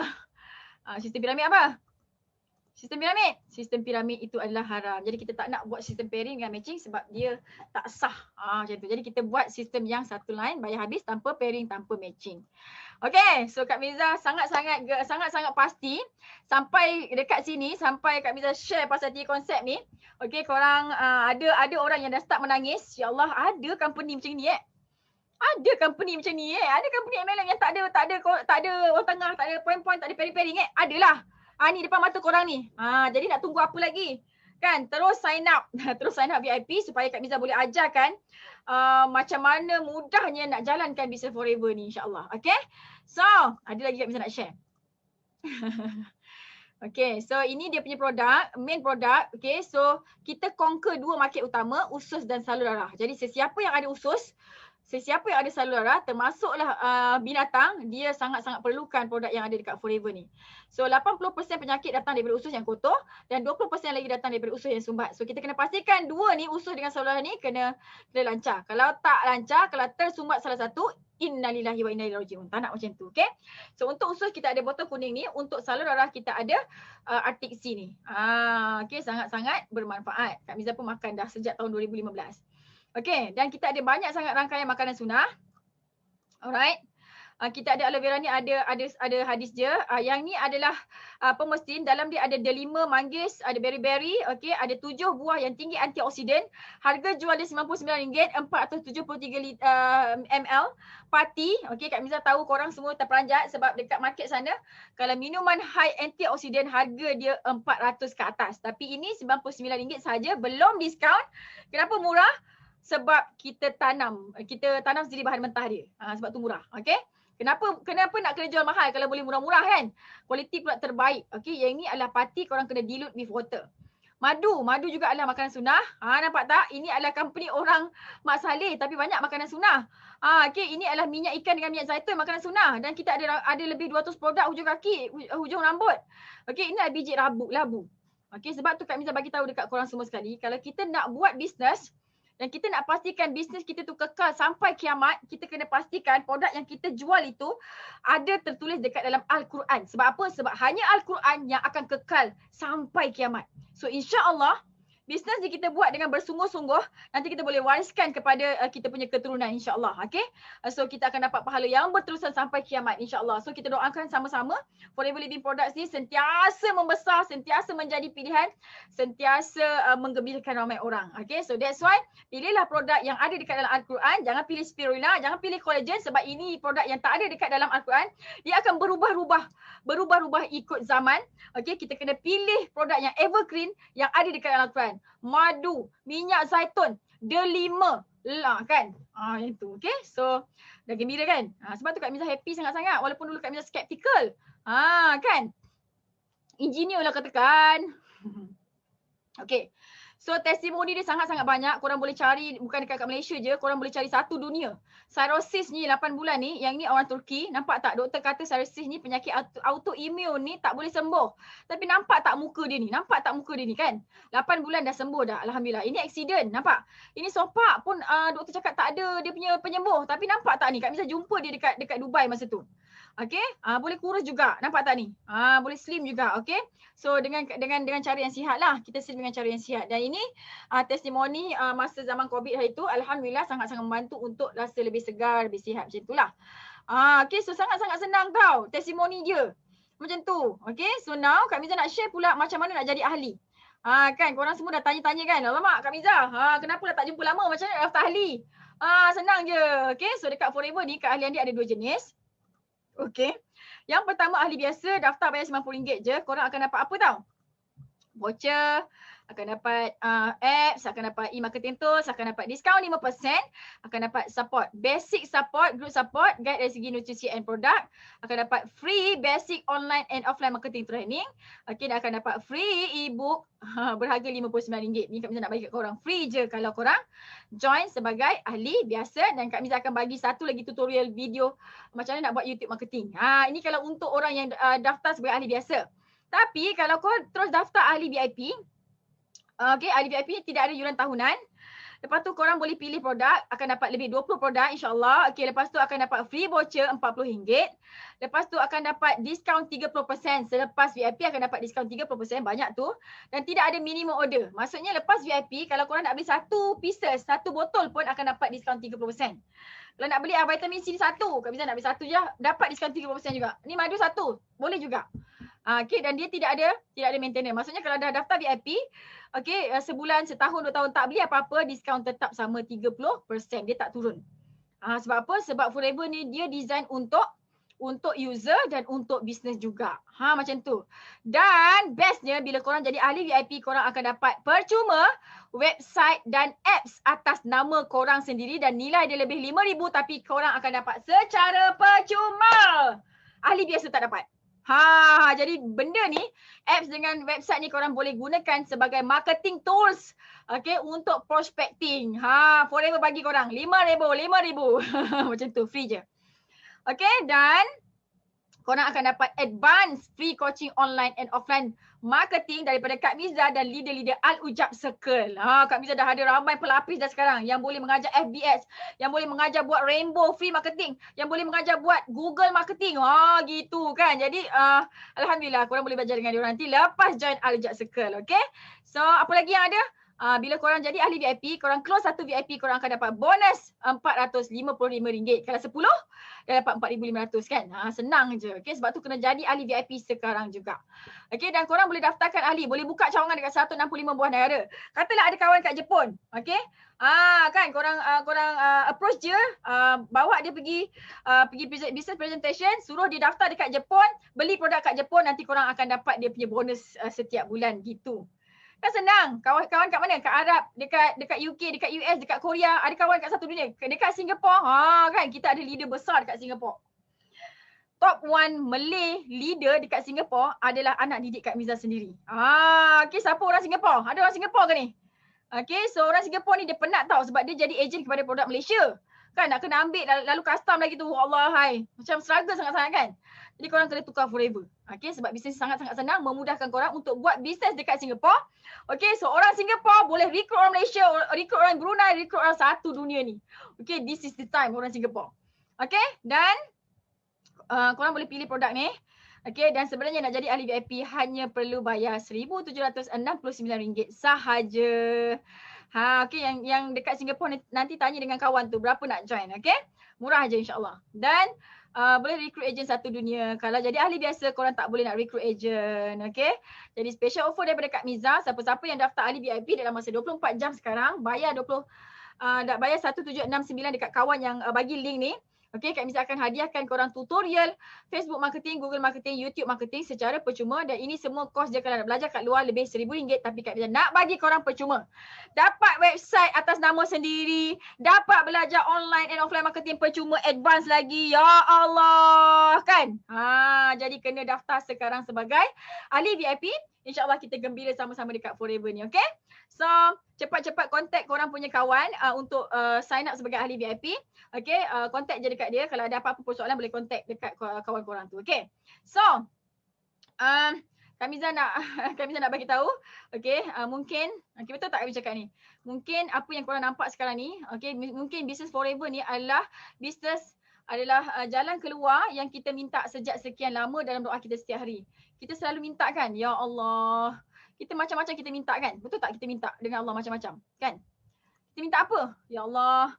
sistem piramid apa? Sistem piramid itu adalah haram. Jadi kita tak nak buat sistem pairing dengan matching sebab dia tak sah. Macam tu. Jadi kita buat sistem yang satu line bayar habis tanpa pairing, tanpa matching. Okay, so Kak Miza sangat-sangat pasti sampai dekat sini, sampai Kak Miza share pasal 3 konsep ni. Okay, korang ada orang yang dah start menangis. Ya Allah, ada company macam ni Ada company macam ni Ada company MLM yang tak ada orang tengah, tak ada point-point, tak ada pairing-pairing Adalah. Ni depan mata korang ni. Jadi nak tunggu apa lagi? kan, terus sign up. Terus sign up VIP supaya Kak Miza boleh ajarkan macam mana mudahnya nak jalankan Business Forever ni insya-Allah. Okay. So, ada lagi Kak Miza nak share. Okay, so ini dia punya produk, main produk. Okay, so kita conquer dua market utama, usus dan salur darah. Jadi sesiapa yang ada usus, sesiapa yang ada salur darah, termasuklah binatang, dia sangat-sangat perlukan produk yang ada dekat Forever ni. So 80% penyakit datang daripada usus yang kotor dan 20% lagi datang daripada usus yang sumbat. So kita kena pastikan dua ni, usus dengan salur darah ni kena lancar. Kalau tak lancar, kalau tersumbat salah satu, innalillahi wa inna ilaihi raji'un. Tak nak macam tu, okay? So untuk usus kita ada botol kuning ni, untuk salur darah kita ada Arctic Sea ni. Okay, sangat-sangat bermanfaat. Kak Miza pun makan dah sejak tahun 2015. Okay, dan kita ada banyak sangat rangkaian makanan sunnah. Alright. Kita ada aloe vera ni ada hadis je. Yang ni adalah pemestin, dalam dia ada delima, manggis, ada berry-berry, okey, ada 7 buah yang tinggi antioksidan. Harga jual dia RM99, 473 ml. Party, okey, Kak Miza tahu korang semua terperanjat sebab dekat market sana kalau minuman high antioksidan harga dia 400 ke atas. Tapi ini RM99 sahaja, belum diskaun. Kenapa murah? Sebab kita tanam sendiri bahan mentah dia. Sebab tu murah. Okey. Kenapa nak kena jual mahal kalau boleh murah-murah kan? Kualiti pula terbaik. Okey, yang ni adalah party, korang kena dilute with water. Madu juga adalah makanan sunnah. Nampak tak? Ini adalah company orang Mak Saleh tapi banyak makanan sunnah. Okey, ini adalah minyak ikan dengan minyak zaitun, makanan sunnah, dan kita ada lebih 200 produk hujung kaki, hujung rambut. Okey, ini adalah biji labu. Okey, sebab tu Kak Miza bagi tahu dekat korang semua sekali, kalau kita nak buat bisnes dan kita nak pastikan bisnes kita tu kekal sampai kiamat, kita kena pastikan produk yang kita jual itu ada tertulis dekat dalam Al-Quran. Sebab apa? Sebab hanya Al-Quran yang akan kekal sampai kiamat. So insya-Allah bisnes ni kita buat dengan bersungguh-sungguh, nanti kita boleh wariskan kepada kita punya keturunan insya-Allah. Okey. So kita akan dapat pahala yang berterusan sampai kiamat insya-Allah. So kita doakan sama-sama Forever Living Products ni sentiasa membesar, sentiasa menjadi pilihan, sentiasa menggembirakan ramai orang. Okey. So that's why pilihlah produk yang ada dekat dalam Al-Quran, jangan pilih spirulina, jangan pilih collagen sebab ini produk yang tak ada dekat dalam Al-Quran. Dia akan berubah-ubah ikut zaman. Okey, kita kena pilih produk yang evergreen yang ada dekat dalam Al-Quran. Madu, minyak zaitun, delima lah kan. Yang tu. Okay. So dah gembira kan. Sebab tu Kak Miza happy sangat-sangat walaupun dulu Kak Miza skeptical. Kan. Engineer lah katakan. Okay. So testimoni dia sangat-sangat banyak. Korang boleh cari, bukan dekat Malaysia je, korang boleh cari satu dunia. Cirrhosis ni 8 bulan ni, yang ni orang Turki. Nampak tak? Doktor kata cirrhosis ni penyakit autoimmune ni tak boleh sembuh. Tapi nampak tak muka dia ni? Nampak tak muka dia ni kan? 8 bulan dah sembuh dah. Alhamdulillah. Ini accident. Nampak? Ini sopak pun doktor cakap tak ada dia punya penyembuh. Tapi nampak tak ni? Kak Miza jumpa dia dekat Dubai masa tu. Okay, boleh kurus juga. Nampak tak ni? Boleh slim juga. Okay, so dengan cara yang sihat lah. Kita slim dengan cara yang sihat. Dan ini testimoni masa zaman COVID hari tu, alhamdulillah sangat-sangat membantu untuk rasa lebih segar, lebih sihat macam itulah. Okay, so sangat-sangat senang tau testimoni dia. Macam tu. Okay, so now Kak Miza nak share pula macam mana nak jadi ahli. Kan korang semua dah tanya-tanya kan. Alamak Kak Miza, kenapa dah tak jumpa lama, macam mana nak daftar ahli? Senang je. Okay, so dekat Forever ni keahlian dia ada 2 jenis. Okey. Yang pertama ahli biasa, daftar bayar RM90 je. Korang akan dapat apa tau? Voucher, akan dapat apps, akan dapat e-marketing tools, akan dapat diskaun 5%, akan dapat support, basic support, group support, guide dari segi nutrisi and product, akan dapat free basic online and offline marketing training. Okey, dan akan dapat free ebook berharga RM59. Ni Kak Miza nak bagi kat korang free je kalau korang join sebagai ahli biasa, dan Kak Miza akan bagi satu lagi tutorial video macam mana nak buat YouTube marketing. Ini kalau untuk orang yang daftar sebagai ahli biasa. Tapi kalau kau terus daftar ahli VIP, okay, ahli VIP tidak ada yuran tahunan. Lepas tu korang boleh pilih produk, akan dapat lebih 20 produk insyaAllah. Okay, lepas tu akan dapat free voucher RM40. Lepas tu akan dapat diskaun 30%. Selepas VIP akan dapat diskaun 30%, banyak tu. Dan tidak ada minimum order. Maksudnya lepas VIP, kalau korang nak beli satu pieces, satu botol pun akan dapat diskaun 30%. Kalau nak beli vitamin C satu, Kak Miza nak beli satu je, dapat diskaun 30% juga. Ni madu satu, boleh juga. Okay, dan dia tidak ada maintenance. Maksudnya kalau dah daftar VIP, okay, sebulan, setahun, 2 tahun tak beli apa-apa, diskaun tetap sama 30%. Dia tak turun. Sebab apa? Sebab Forever ni dia design untuk untuk user dan untuk bisnes juga. Macam tu. Dan bestnya bila korang jadi ahli VIP, korang akan dapat percuma website dan apps atas nama korang sendiri dan nilai dia lebih RM5,000 tapi korang akan dapat secara percuma. Ahli biasa tak dapat. Jadi benda ni, apps dengan website ni korang boleh gunakan sebagai marketing tools, okay, untuk prospecting. Forever bagi korang RM5,000. Macam tu, free je. Okay, dan korang akan dapat advance free coaching online and offline marketing daripada Kak Miza dan leader-leader Al-Ujab Circle. Kak Miza dah ada ramai pelapis dah sekarang yang boleh mengajar FBS, yang boleh mengajar buat Rainbow free marketing, yang boleh mengajar buat Google marketing. Gitu kan. Jadi alhamdulillah korang boleh belajar dengan diorang nanti lepas join Al-Ujab Circle. Okay. So apa lagi yang ada? Bila korang jadi ahli VIP, korang close satu VIP, korang akan dapat bonus RM455. Kalau 10, dah dapat RM4,500 kan. Senang je. Okay, sebab tu kena jadi ahli VIP sekarang juga. Okay, dan korang boleh daftarkan ahli. Boleh buka cawangan dekat 165 buah negara. Katalah ada kawan kat Jepun. Okay. Kan korang approach je, bawa dia pergi business presentation, suruh dia daftar dekat Jepun, beli produk kat Jepun, nanti korang akan dapat dia punya bonus setiap bulan gitu. Kan senang. Kawan-kawan kat mana? Kat Arab, dekat UK, dekat US, dekat Korea, ada kawan kat satu dunia. Dekat Singapore, kan kita ada leader besar dekat Singapore. Top 1 Malay leader dekat Singapore adalah anak didik Kak Miza sendiri. Okay, siapa orang Singapore? Ada orang Singapore ke ni? Okay, so orang Singapore ni dia penat tau sebab dia jadi ejen kepada produk Malaysia. Kan nak kena ambil lalu custom lagi tu. Allah hai. Macam struggle sangat-sangat kan. Jadi korang kena tukar forever. Okay, sebab bisnes sangat-sangat senang memudahkan korang untuk buat bisnes dekat Singapore. Okay, so orang Singapore boleh recruit orang Malaysia, recruit orang Brunei, recruit orang satu dunia ni. Okay, this is the time orang Singapore. Okay, dan korang boleh pilih produk ni. Okay, dan sebenarnya nak jadi ahli VIP hanya perlu bayar RM1,769 sahaja. Okay, yang dekat Singapore nanti tanya dengan kawan tu berapa nak join. Okay, murah je insyaAllah. Dan boleh recruit agent satu dunia. Kalau jadi ahli biasa, korang tak boleh nak recruit agent. Okay. Jadi special offer daripada Kak Miza. Siapa-siapa yang daftar ahli VIP dalam masa 24 jam sekarang, bayar bayar 1,769 dekat kawan yang bagi link ni. Okay, Kak Miza akan hadiahkan korang tutorial Facebook marketing, Google marketing, YouTube marketing secara percuma. Dan ini semua kos je kalau nak belajar kat luar lebih RM1,000. Tapi Kak Miza nak bagi korang percuma. Dapat website atas nama sendiri. Dapat belajar online and offline marketing percuma advance lagi. Ya Allah. Kan? Jadi kena daftar sekarang sebagai ahli VIP. InsyaAllah kita gembira sama-sama dekat Forever ni. Okay? So, cepat-cepat contact korang punya kawan untuk sign up sebagai ahli VIP. Okay, contact je dekat dia. Kalau ada apa-apa persoalan boleh contact dekat kawan korang tu. Okay. So, Kak Miza nak bagi tahu. Okay, mungkin, okay, betul tak Kak Miza cakap ni? Mungkin apa yang korang nampak sekarang ni, okay, mungkin Business Forever ni adalah jalan keluar yang kita minta sejak sekian lama dalam doa kita setiap hari. Kita selalu minta kan, Ya Allah. Kita macam-macam kita minta kan? Betul tak kita minta dengan Allah macam-macam? Kan? Kita minta apa? Ya Allah,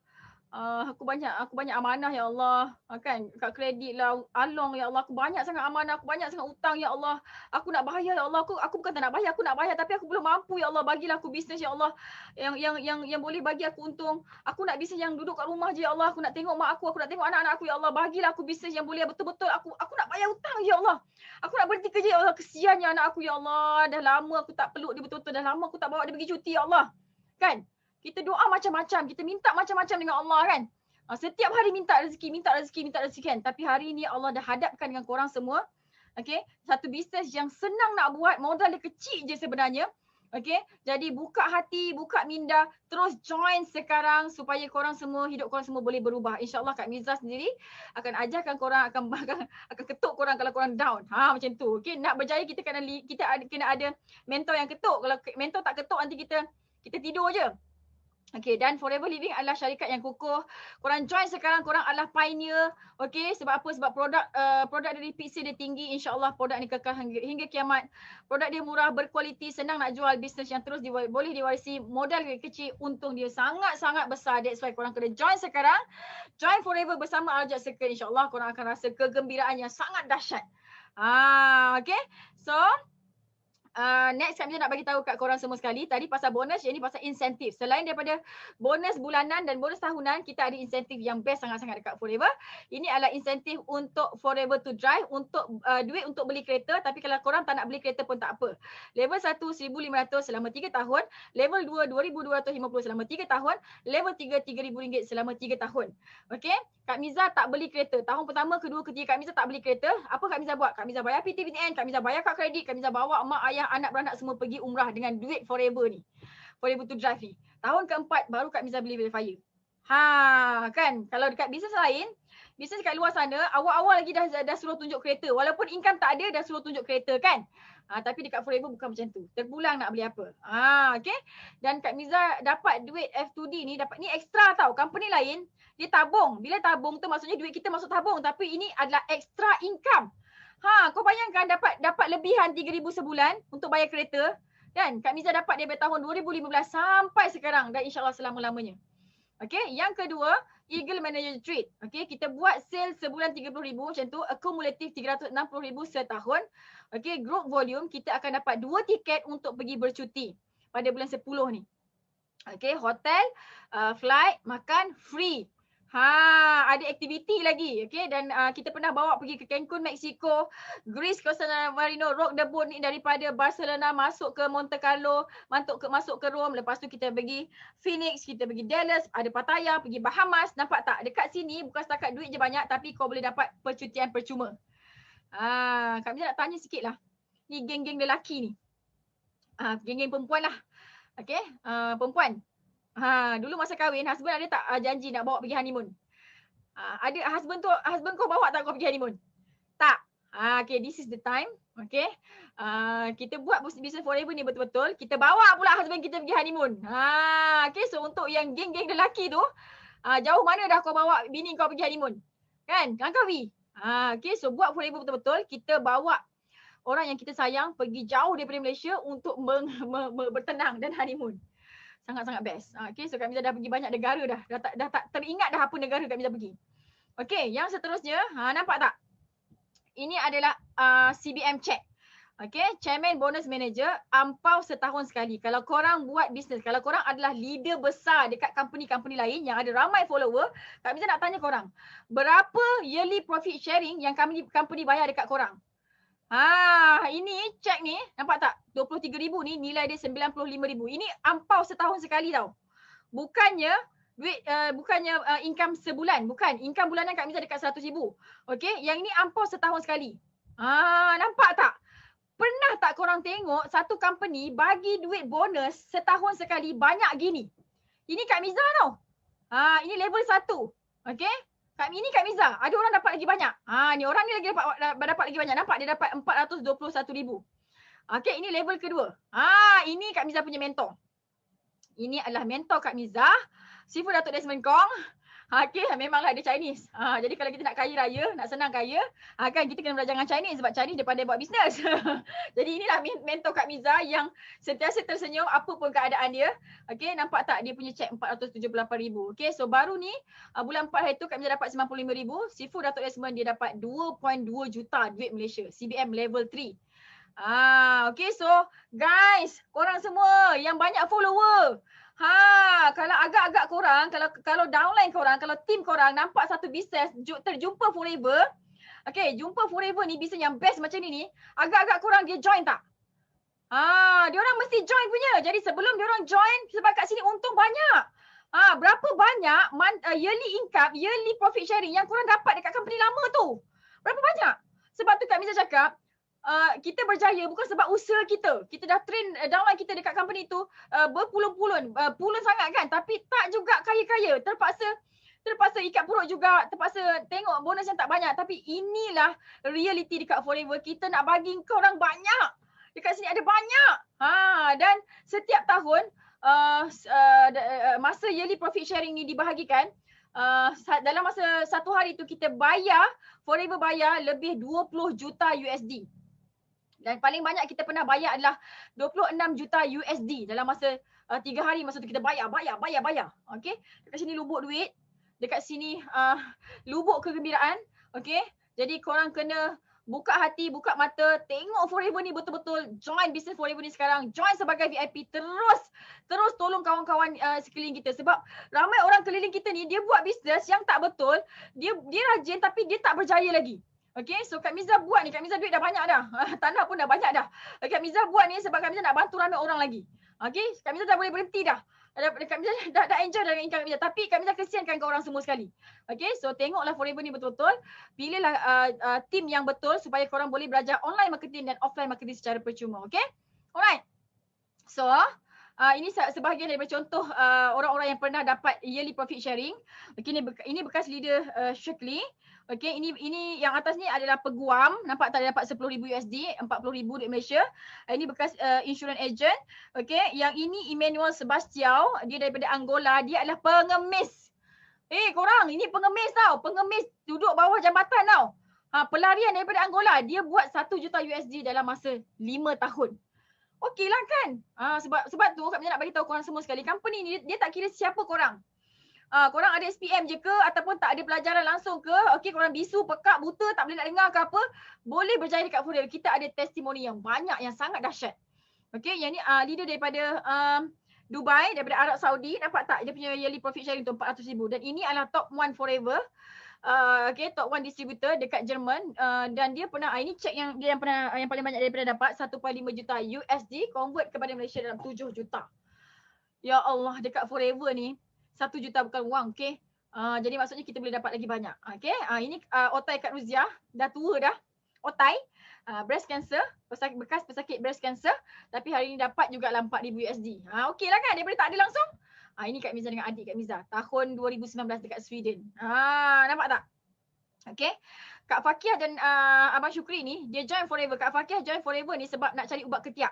aku banyak amanah ya Allah. Kan? Kat kredit lah, along ya Allah. Aku banyak sangat amanah, aku banyak sangat hutang ya Allah. Aku nak bayar ya Allah. Aku bukan tak nak bayar, aku nak bayar tapi aku belum mampu ya Allah. Bagilah aku bisnes ya Allah yang boleh bagi aku untung. Aku nak bisnes yang duduk kat rumah je ya Allah. Aku nak tengok mak aku nak tengok anak-anak aku ya Allah. Bagilah aku bisnes yang boleh betul-betul aku nak bayar hutang ya Allah. Aku nak berhenti kerja ya Allah. Kesiannya anak aku ya Allah. Dah lama aku tak peluk dia betul-betul. Dah lama aku tak bawa dia pergi cuti ya Allah. Kan? Kita doa macam-macam, kita minta macam-macam dengan Allah kan. Setiap hari minta rezeki kan. Tapi hari ni Allah dah hadapkan dengan korang semua. Okay, satu bisnes yang senang nak buat, modal dia kecil je sebenarnya. Okay, jadi buka hati, buka minda, terus join sekarang supaya korang semua, hidup korang semua boleh berubah. InsyaAllah Kak Miza sendiri akan ajarkan korang, akan ketuk korang kalau korang down. Macam tu. Okay, nak berjaya kita kena ada mentor yang ketuk. Kalau mentor tak ketuk nanti kita tidur je. Okay, dan Forever Living adalah syarikat yang kukuh. Korang join sekarang, korang adalah pioneer. Okay, sebab apa? Sebab produk dari Pixie dia tinggi. InsyaAllah produk ni kekal hingga kiamat. Produk dia murah, berkualiti, senang nak jual, bisnes yang terus boleh diwarisi. Modal kecil, untung dia sangat-sangat besar. That's why korang kena join sekarang. Join Forever bersama Al-Ujab Circle. InsyaAllah korang akan rasa kegembiraan yang sangat dahsyat. Okay, so Next Kak Miza nak bagi tahu kat korang semua sekali. Tadi pasal bonus, yang ni pasal insentif. Selain daripada bonus bulanan dan bonus tahunan, kita ada insentif yang best sangat-sangat dekat Forever. Ini adalah insentif untuk Forever to Drive, untuk duit untuk beli kereta. Tapi kalau korang tak nak beli kereta pun tak apa. Level 1, 1,500 selama 3 tahun. Level 2, 2,250 selama 3 tahun. Level 3, RM3,000 selama 3 tahun. Okay? Kak Miza tak beli kereta. Tahun pertama, kedua, ketiga Kak Miza tak beli kereta. Apa Kak Miza buat? Kak Miza bayar PTVN, Kak Miza bayar kad kredit, Kak Miza bawa mak, ayah, anak beranak semua pergi umrah dengan duit Forever ni. Forever to Drive ni. Tahun keempat baru Kak Miza beli Velfire. Kan? Kalau dekat bisnes lain, bisnes kat luar sana, awal-awal lagi dah suruh tunjuk kereta. Walaupun income tak ada, dah suruh tunjuk kereta kan? Tapi dekat Forever bukan macam tu. Terpulang nak beli apa. Okay? Dan Kak Miza dapat duit F2D ni, dapat ni ekstra tau. Company lain, dia tabung. Bila tabung tu maksudnya duit kita masuk tabung. Tapi ini adalah extra income. Kau bayangkan dapat lebihan 3,000 sebulan untuk bayar kereta. Kan? Kak Miza dapat daripada tahun 2015 sampai sekarang. Dan insyaAllah selama-lamanya. Okay, yang kedua, Eagle Manager Treat. Okay, kita buat sale sebulan 30,000 macam tu. Akumulatif 360,000 setahun. Okay, group volume, kita akan dapat 2 tiket untuk pergi bercuti pada bulan 10 ni. Okay, hotel, flight, makan, free. Ada aktiviti lagi. Okay, dan kita pernah bawa pergi ke Cancun, Mexico, Greece, Costa Marino, Rock the Boat ni daripada Barcelona masuk ke Monte Carlo, masuk ke Rome. Lepas tu kita pergi Phoenix, kita pergi Dallas, ada Pattaya, pergi Bahamas. Nampak tak? Dekat sini bukan setakat duit je banyak tapi kau boleh dapat percutian percuma. Kak Miza nak tanya sikit lah. Ni geng-geng lelaki ni. Geng-geng perempuan lah. Okay, perempuan. Dulu masa kahwin, husband ada tak janji nak bawa pergi honeymoon? Ada husband kau bawa tak kau pergi honeymoon? Tak. Okay, this is the time. Okay. Kita buat business Forever ni betul-betul. Kita bawa pula husband kita pergi honeymoon. Okay, so untuk yang geng-geng lelaki tu, jauh mana dah kau bawa bini kau pergi honeymoon? Kan? Langkawi. Okay, so buat Forever betul-betul. Kita bawa orang yang kita sayang pergi jauh daripada Malaysia untuk bertenang dan honeymoon. Sangat-sangat best. Okay, so Kak Miza dah pergi banyak negara dah. Dah tak teringat dah apa negara Kak Miza pergi. Okay, yang seterusnya, nampak tak? Ini adalah CBM check. Okay, Chairman Bonus Manager, ampau setahun sekali. Kalau korang buat bisnes, kalau korang adalah leader besar dekat company-company lain yang ada ramai follower, Kak Miza nak tanya korang, berapa yearly profit sharing yang company bayar dekat korang? Ini cek ni, nampak tak? 23,000 ni nilai dia 95,000. Ini ampau setahun sekali tau. Bukannya duit income sebulan, bukan. Income bulanan Kak Miza dekat 100,000. Okey, yang ini ampau setahun sekali. Nampak tak? Pernah tak korang tengok satu company bagi duit bonus setahun sekali banyak gini? Ini Kak Miza tau. Ini level 1. Okey? Ini Kak Miza, ada orang dapat lagi banyak. Ni orang ni lagi dapat lagi banyak. Nampak dia dapat 421,000. Okey, ini level kedua. Ini Kak Miza punya mentor. Ini adalah mentor Kak Miza, Sifu Datuk Desmond Kong. Okey, memanglah dia Chinese. Jadi kalau kita nak kaya raya, nak senang kaya, kan kita kena belajar dengan Chinese sebab Chinese dia pandai buat bisnes. Jadi inilah mentor Kak Miza yang sentiasa tersenyum apa pun keadaan dia. Okey, nampak tak dia punya cek 478,000. Okey, so baru ni bulan 4 hari tu Kak Miza dapat 95,000. Sifu Datuk Desmond dia dapat 2.2 juta duit Malaysia. CBM level 3. Okay, so guys, korang semua yang banyak follower, kalau agak-agak korang, kalau downline korang, kalau team korang nampak satu bisnes terjumpa Forever, okay, jumpa Forever ni bisnes yang best macam ni, agak-agak korang dia join tak? Diorang mesti join punya. Jadi sebelum diorang join, sebab kat sini untung banyak. Berapa banyak yearly income, yearly profit sharing yang korang dapat dekat company lama tu? Berapa banyak? Sebab tu Kak Miza cakap, kita berjaya bukan sebab usaha kita. Kita dah train downline kita dekat company tu berpuluh-puluh, puluh sangat kan. Tapi tak juga kaya-kaya. Terpaksa ikat perut juga. Terpaksa tengok bonus yang tak banyak. Tapi inilah reality dekat Forever. Kita nak bagi korang banyak. Dekat sini ada banyak. Dan setiap tahun masa yearly profit sharing ni dibahagikan, dalam masa satu hari tu kita bayar, Forever bayar lebih 20 juta USD. Dan paling banyak kita pernah bayar adalah 26 juta USD dalam masa 3 hari. Masa tu kita bayar. Okay. Dekat sini lubuk duit. Dekat sini lubuk kegembiraan. Okay. Jadi korang kena buka hati, buka mata, tengok Forever ni betul-betul, join bisnes Forever ni sekarang, join sebagai VIP, terus tolong kawan-kawan sekeliling kita. Sebab ramai orang keliling kita ni, dia buat bisnes yang tak betul, dia rajin tapi dia tak berjaya lagi. Okay, so Kak Miza buat ni, Kak Miza duit dah banyak dah. Tanah pun dah banyak dah. Kak Miza buat ni sebab Kak Miza nak bantu ramai orang lagi. Okay, Kak Miza dah boleh berhenti dah. Kak Miza dah enjoy dengan income Kak Miza. Tapi Kak Miza kesiankan ke orang semua sekali. Okay, so tengoklah Forever ni betul-betul. Pilihlah team yang betul supaya korang boleh belajar online marketing dan offline marketing secara percuma. Okay, alright. So, ini sebahagian daripada contoh orang-orang yang pernah dapat yearly profit sharing. Okay, ini bekas leader Shirley. Okay, ini yang atas ni adalah peguam. Nampak tak, dia dapat 10,000 USD, 40,000 duit Malaysia. Ini bekas insurance agent. Okay, yang ini Emmanuel Sebastião. Dia daripada Angola. Dia adalah pengemis. Korang, ini pengemis tau. Pengemis duduk bawah jambatan tau. Pelarian daripada Angola. Dia buat 1 juta USD dalam masa 5 tahun. Okey lah kan. Sebab tu Kak Miza nak bagi tahu korang semua sekali. Company ni dia tak kira siapa korang. Korang ada SPM je ke ataupun tak ada pelajaran langsung ke, okey, korang bisu, pekak, buta, tak boleh nak dengar ke apa, boleh berjaya dekat Forever. Kita ada testimoni yang banyak, yang sangat dahsyat. Okey, yang ni leader daripada Dubai, daripada Arab Saudi. Nampak tak dia punya yearly profit sharing tu 400,000. Dan ini adalah top 1 Forever. Okay, top 1 distributor dekat Jerman. Dan dia pernah, ini cek yang dia yang paling banyak daripada dapat 1.5 juta USD, convert kepada Malaysia dalam 7 juta. Ya Allah, dekat Forever ni 1 juta bukan wang, okey. Jadi maksudnya kita boleh dapat lagi banyak. Okey. Ini Otai Kak Ruziah, dah tua dah. Otai, breast cancer, bekas pesakit breast cancer, tapi hari ni dapat juga 4,000 USD. Okey lah kan, daripada tak ada langsung. Ini Kak Miza dengan adik Kak Miza, tahun 2019 dekat Sweden. Nampak tak? Okey. Kak Fakiah dan Abang Syukri ni, dia join Forever. Kak Fakiah join Forever ni sebab nak cari ubat ketiak.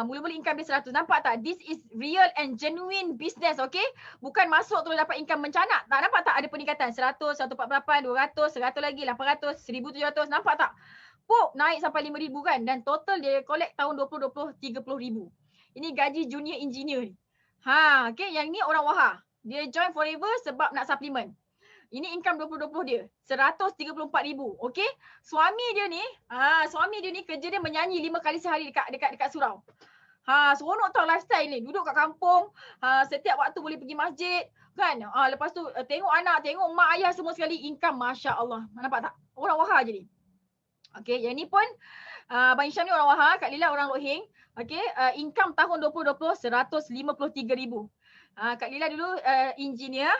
Mula-mula income dia 100. Nampak tak? This is real and genuine business, okay? Bukan masuk terus dapat income mencanak. Tak, nampak tak? Ada peningkatan 100, 148, 200, 100 lagi, 800, 1,700. Nampak tak? Pop, naik sampai 5,000 kan? Dan total dia collect tahun 2020, 30,000. Ini gaji junior engineer ni. Okay? Yang ni orang Wahar. Dia join Forever sebab nak suplemen. Ini income 2020 dia. 134,000. Okey. Suami dia ni kerja dia menyanyi 5 kali sehari dekat surau. Seronok tau lifestyle ni. Duduk kat kampung, setiap waktu boleh pergi masjid, kan? Lepas tu tengok anak, tengok mak ayah semua sekali, income masya-Allah. Nampak tak? Orang Wahar je ni. Okey, yang ni pun Abang Hisham ni orang Wahar, Kak Lila orang Lohing. Okey, income tahun 2020 153,000. Kak Lila dulu engineer,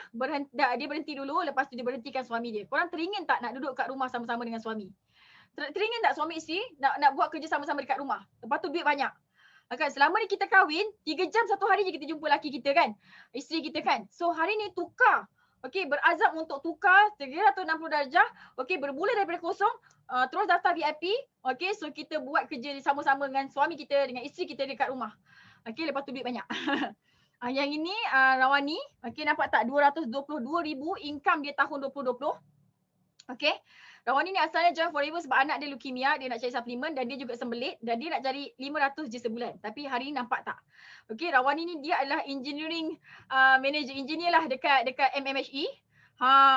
dia berhenti dulu, lepas tu dia berhentikan suami dia. Korang teringin tak nak duduk kat rumah sama-sama dengan suami? Teringin tak suami isteri nak buat kerja sama-sama dekat rumah? Lepas tu duit banyak. Kan, selama ni kita kahwin, 3 jam satu hari je kita jumpa laki kita kan, isteri kita kan. So hari ni tukar. Okey, berazam untuk tukar 360 darjah. Okey, bermula daripada kosong, terus daftar VIP. Okey, so kita buat kerja sama-sama dengan suami kita, dengan isteri kita dekat rumah. Okey, lepas tu duit banyak. Yang ini Rawani, okey, nampak tak, 222,000 income dia tahun 2020. Okey. Rawani ni asalnya join Forever sebab anak dia leukemia, dia nak cari suplemen dan dia juga sembelit dan dia nak cari 500 je sebulan. Tapi hari ni nampak tak? Okey, Rawani ni dia adalah engineering manager, engineer lah dekat MMHE.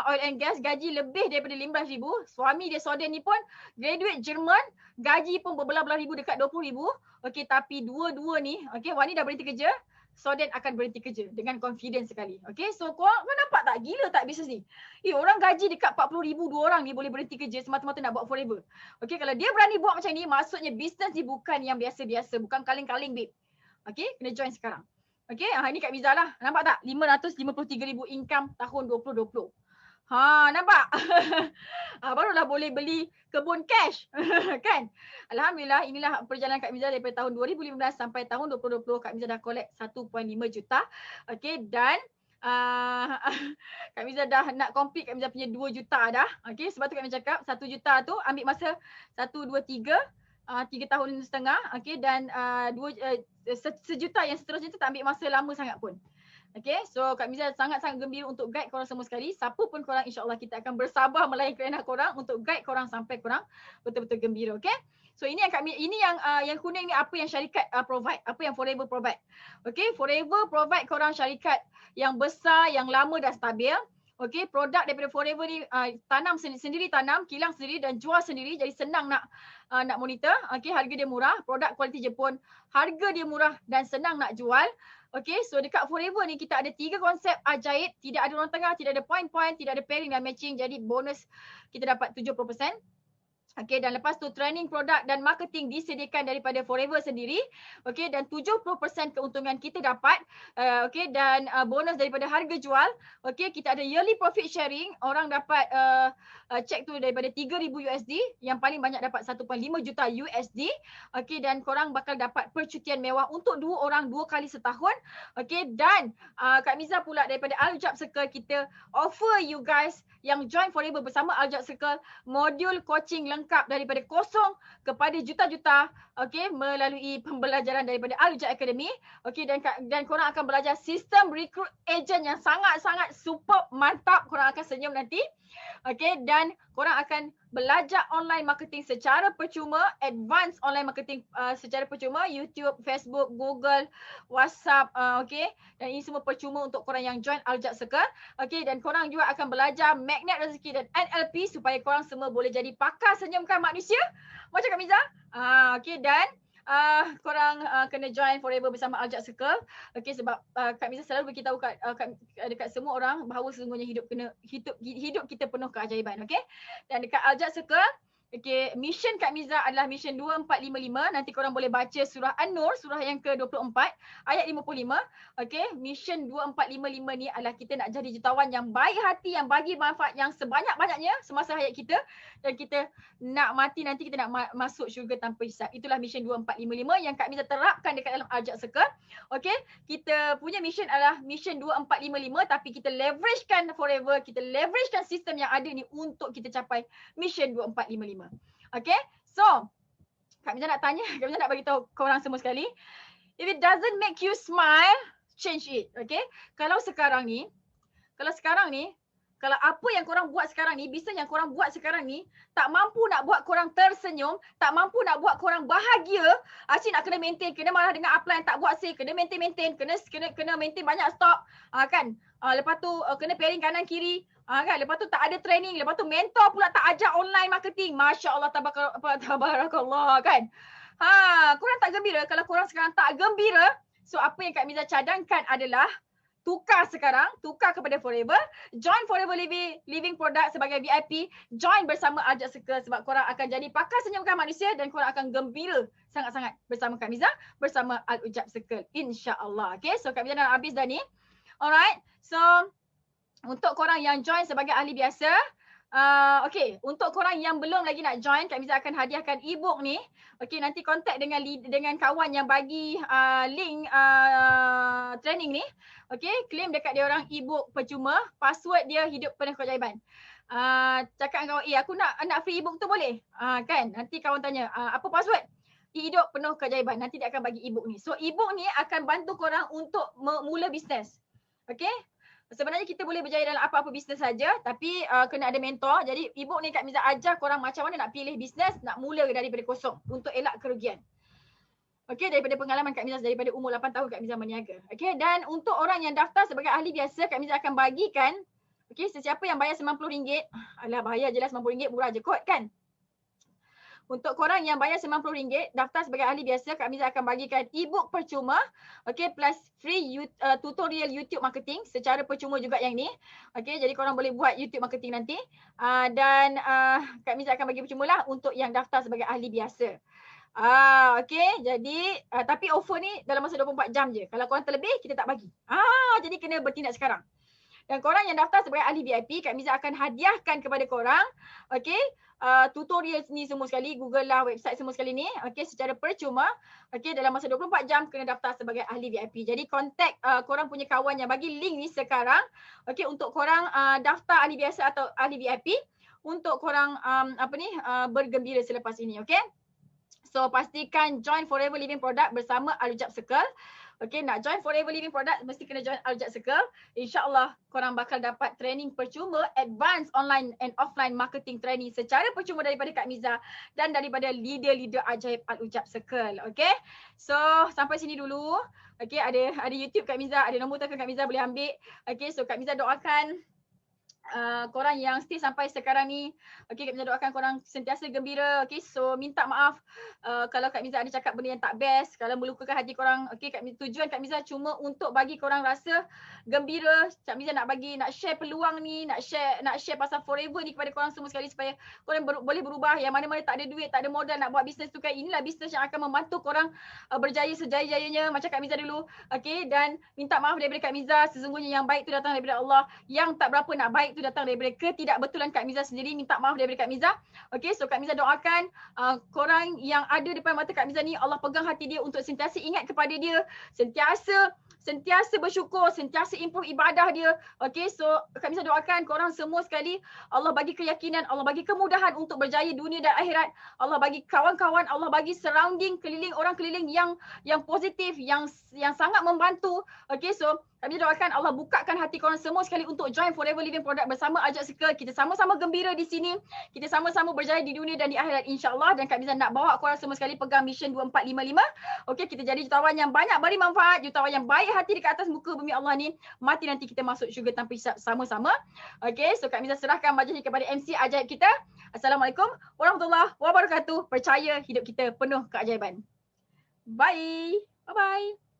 Oil and gas, gaji lebih daripada 15,000. Suami dia Soden ni pun graduate Jerman, gaji pun berbelah-belah ribu dekat 20,000. Okey, tapi dua-dua ni, okey, Wani dah berhenti kerja, Soden akan berhenti kerja dengan confidence sekali. Okay, so kau nampak tak, gila tak bisnes ni? Orang gaji dekat 40,000 dua orang ni boleh berhenti kerja semata-mata nak buat Forever. Okay, kalau dia berani buat macam ni, maksudnya bisnes ni bukan yang biasa-biasa, bukan kaling-kaling babe. Okay, kena join sekarang. Okay, ini Kak Miza lah. Nampak tak? 553,000 income tahun 2020. Nampak? Barulah boleh beli kebun cash. Kan? Alhamdulillah, inilah perjalanan Kak Miza daripada tahun 2015 sampai tahun 2020. Kak Miza dah collect 1.5 juta. Okay, dan Kak Miza dah nak complete Kak Miza punya 2 juta dah. Okay, sebab tu Kak Miza cakap 1 juta tu ambil masa 1, 2, 3 tahun setengah. Okay, dan 1 juta yang seterusnya tu tak ambil masa lama sangat pun. Okay, so Kak Miza sangat-sangat gembira untuk guide korang semua sekali. Siapa pun korang, insyaAllah kita akan bersabar melayan kerana korang untuk guide korang sampai korang betul-betul gembira. Okay, so ini yang kuning ni apa yang syarikat provide, apa yang Forever provide. Okay, Forever provide korang syarikat yang besar, yang lama dah stabil. Okay, produk daripada Forever ni tanam sendiri tanam, kilang sendiri dan jual sendiri, jadi senang nak monitor. Okay, harga dia murah, produk kualiti Jepun, harga dia murah dan senang nak jual. Okay, so dekat Forever ni kita ada 3 konsep ajaib, tidak ada orang tengah, tidak ada point-point, tidak ada pairing dan matching, jadi bonus kita dapat 70%. Okay, dan lepas tu training produk dan marketing disediakan daripada Forever sendiri. Okay, dan 70% keuntungan kita dapat. Okay, dan bonus daripada harga jual. Okay, kita ada yearly profit sharing. Orang dapat cek tu daripada 3,000 USD. Yang paling banyak dapat 1.5 juta USD. Okay, dan korang bakal dapat percutian mewah untuk 2 orang 2 kali setahun. Okay, dan Kak Miza pula daripada Al-Ujab Circle kita offer you guys yang join Forever bersama Al-Ujab Circle modul coaching lengkap daripada kosong kepada juta-juta, okey, melalui pembelajaran daripada Al-Ujab Academy. Okey, dan korang akan belajar sistem recruit agent yang sangat-sangat superb, mantap. Korang akan senyum nanti. Okey, dan korang akan belajar online marketing secara percuma, advance online marketing secara percuma, YouTube, Facebook, Google, WhatsApp, okey. Dan ini semua percuma untuk korang yang join Al-Ujab Circle. Okey, dan korang juga akan belajar magnet rezeki dan NLP supaya korang semua boleh jadi pakar senyumkan manusia. Macam Kak Miza. Okey, dan korang kena join Forever bersama Al-Ujab Circle. Okey, sebab Kak Miza selalu beritahu dekat semua orang bahawa sesungguhnya hidup kita penuh keajaiban. Okey, dan dekat Al-Ujab Circle, okey, mission Kak Miza adalah mission 2455. Nanti korang boleh baca surah An-Nur, surah yang ke-24 ayat 55. Okey, mission 2455 ni adalah kita nak jadi jutawan yang baik hati, yang bagi manfaat yang sebanyak-banyaknya semasa hayat kita, dan kita nak mati nanti kita nak masuk syurga tanpa hisap. Itulah mission 2455 yang Kak Miza terapkan dekat dalam Al-Ujab Circle. Okey, kita punya mission adalah mission 2455 tapi kita leveragekan Forever, kita leveragekan sistem yang ada ni untuk kita capai mission 2455. Okay, so Kak Miza nak tanya, Kak Miza nak bagi tahu korang semua sekali. If it doesn't make you smile, change it. Okay, kalau sekarang ni, kalau apa yang korang buat sekarang ni, bisnes yang korang buat sekarang ni tak mampu nak buat korang tersenyum, tak mampu nak buat korang bahagia, asyik nak kena maintain, kena marah dengan upline tak buat sale, kena maintain, kena maintain banyak stok, kan? Lepas tu kena pairing kanan kiri, kan? Lepas tu tak ada training, lepas tu mentor pula tak ajar online marketing. Masya-Allah, tabarakallah, kan? Korang tak gembira? Kalau korang sekarang tak gembira, so apa yang Kak Miza cadangkan adalah tukar kepada Forever, join Forever Living Product sebagai VIP, join bersama Al-Ujab Circle sebab korang akan jadi pakar senyumkan manusia dan korang akan gembira sangat-sangat bersama Kak Miza, bersama Al-Ujab Circle, insya-Allah. Okay, so Kak Miza dah habis dah ni. Alright, so untuk korang yang join sebagai ahli biasa, okay, untuk korang yang belum lagi nak join, Kak Miza akan hadiahkan e-book ni. Okay, nanti kontak dengan kawan yang bagi link training ni. Okay, claim dekat dia orang e-book percuma, password dia hidup penuh keajaiban. Cakap dengan kawan, aku nak free e-book tu boleh? Kan, nanti kawan tanya, apa password? Hidup penuh keajaiban, nanti dia akan bagi e-book ni. So e-book ni akan bantu korang untuk mula bisnes. Okay, sebenarnya kita boleh berjaya dalam apa-apa bisnes saja, tapi kena ada mentor. Jadi e-book ni Kak Miza ajar korang macam mana nak pilih bisnes, nak mula daripada kosong untuk elak kerugian. Okey, daripada pengalaman Kak Miza daripada umur 8 tahun Kak Miza berniaga. Okey, dan untuk orang yang daftar sebagai ahli biasa, Kak Miza akan bagikan, okey, sesiapa yang bayar RM90, alah bayar je lah RM90, murah je kot kan. Untuk korang yang bayar RM90 daftar sebagai ahli biasa, Kak Miza akan bagikan e-book percuma, okay, plus free tutorial YouTube marketing secara percuma juga yang ni. Okay, jadi korang boleh buat YouTube marketing nanti. Dan Kak Miza akan bagi percuma lah untuk yang daftar sebagai ahli biasa. Okay, jadi tapi offer ni dalam masa 24 jam je. Kalau korang terlebih, kita tak bagi. Jadi kena bertindak sekarang. Dan korang yang daftar sebagai ahli VIP, Kak Miza akan hadiahkan kepada korang, okay, tutorial ni semua sekali, Google lah, website semua sekali ni, okay, secara percuma, okay, dalam masa 24 jam kena daftar sebagai ahli VIP. Jadi kontak korang punya kawan yang bagi link ni sekarang, okay, untuk korang daftar ahli biasa atau ahli VIP, untuk korang bergembira selepas ini, okay. So pastikan join Forever Living Product bersama Al-Ujab Circle. Okay, nak join Forever Living Product mesti kena join Al-Ujab Circle. InsyaAllah korang bakal dapat training percuma, advance online and offline marketing training secara percuma daripada Kak Miza dan daripada leader-leader ajaib Al-Ujab Circle. Okay, so sampai sini dulu. Okay, ada YouTube Kak Miza, ada nombor telefon Kak Miza boleh ambil. Okay, so Kak Miza doakan korang yang stay sampai sekarang ni. Okay, Kak Miza doakan korang sentiasa gembira. Okay, so minta maaf kalau Kak Miza ada cakap benda yang tak best, kalau melukakan hati korang. Okay, tujuan Kak Miza cuma untuk bagi korang rasa gembira. Kak Miza nak share peluang ni, nak share pasal forever ni kepada korang semua sekali supaya korang boleh berubah. Yang mana-mana tak ada duit, tak ada modal nak buat bisnes tu kan. Inilah bisnes yang akan membantu korang berjaya sejaya-jayanya macam Kak Miza dulu. Okay, dan minta maaf daripada Kak Miza. Sesungguhnya yang baik tu datang daripada Allah. Yang tak berapa nak baik tu datang daripada ketidakbetulan Kak Miza sendiri. Minta maaf daripada Kak Miza. Okay, so Kak Miza doakan korang yang ada depan mata Kak Miza ni, Allah pegang hati dia untuk sentiasa ingat kepada dia, sentiasa bersyukur, sentiasa improve ibadah dia. Okay, so Kak Miza doakan korang semua sekali, Allah bagi keyakinan, Allah bagi kemudahan untuk berjaya dunia dan akhirat. Allah bagi kawan-kawan, Allah bagi surrounding, orang keliling yang positif, yang sangat membantu. Okay, so kami doakan Allah bukakan hati korang semua sekali untuk join Forever Living Product bersama Ajak Circle. Kita sama-sama gembira di sini. Kita sama-sama berjaya di dunia dan di akhirat insya-Allah. Dan Kak Miza nak bawa korang semua sekali pegang mission 2455. Okey, kita jadi jutawan yang banyak beri manfaat, jutawan yang baik hati dekat atas muka bumi Allah ni. Mati nanti kita masuk syurga tanpa hisap sama-sama. Okey, so Kak Miza serahkan majlis kepada MC ajaib kita. Assalamualaikum warahmatullahi wabarakatuh. Percaya hidup kita penuh keajaiban. Bye. Bye-bye.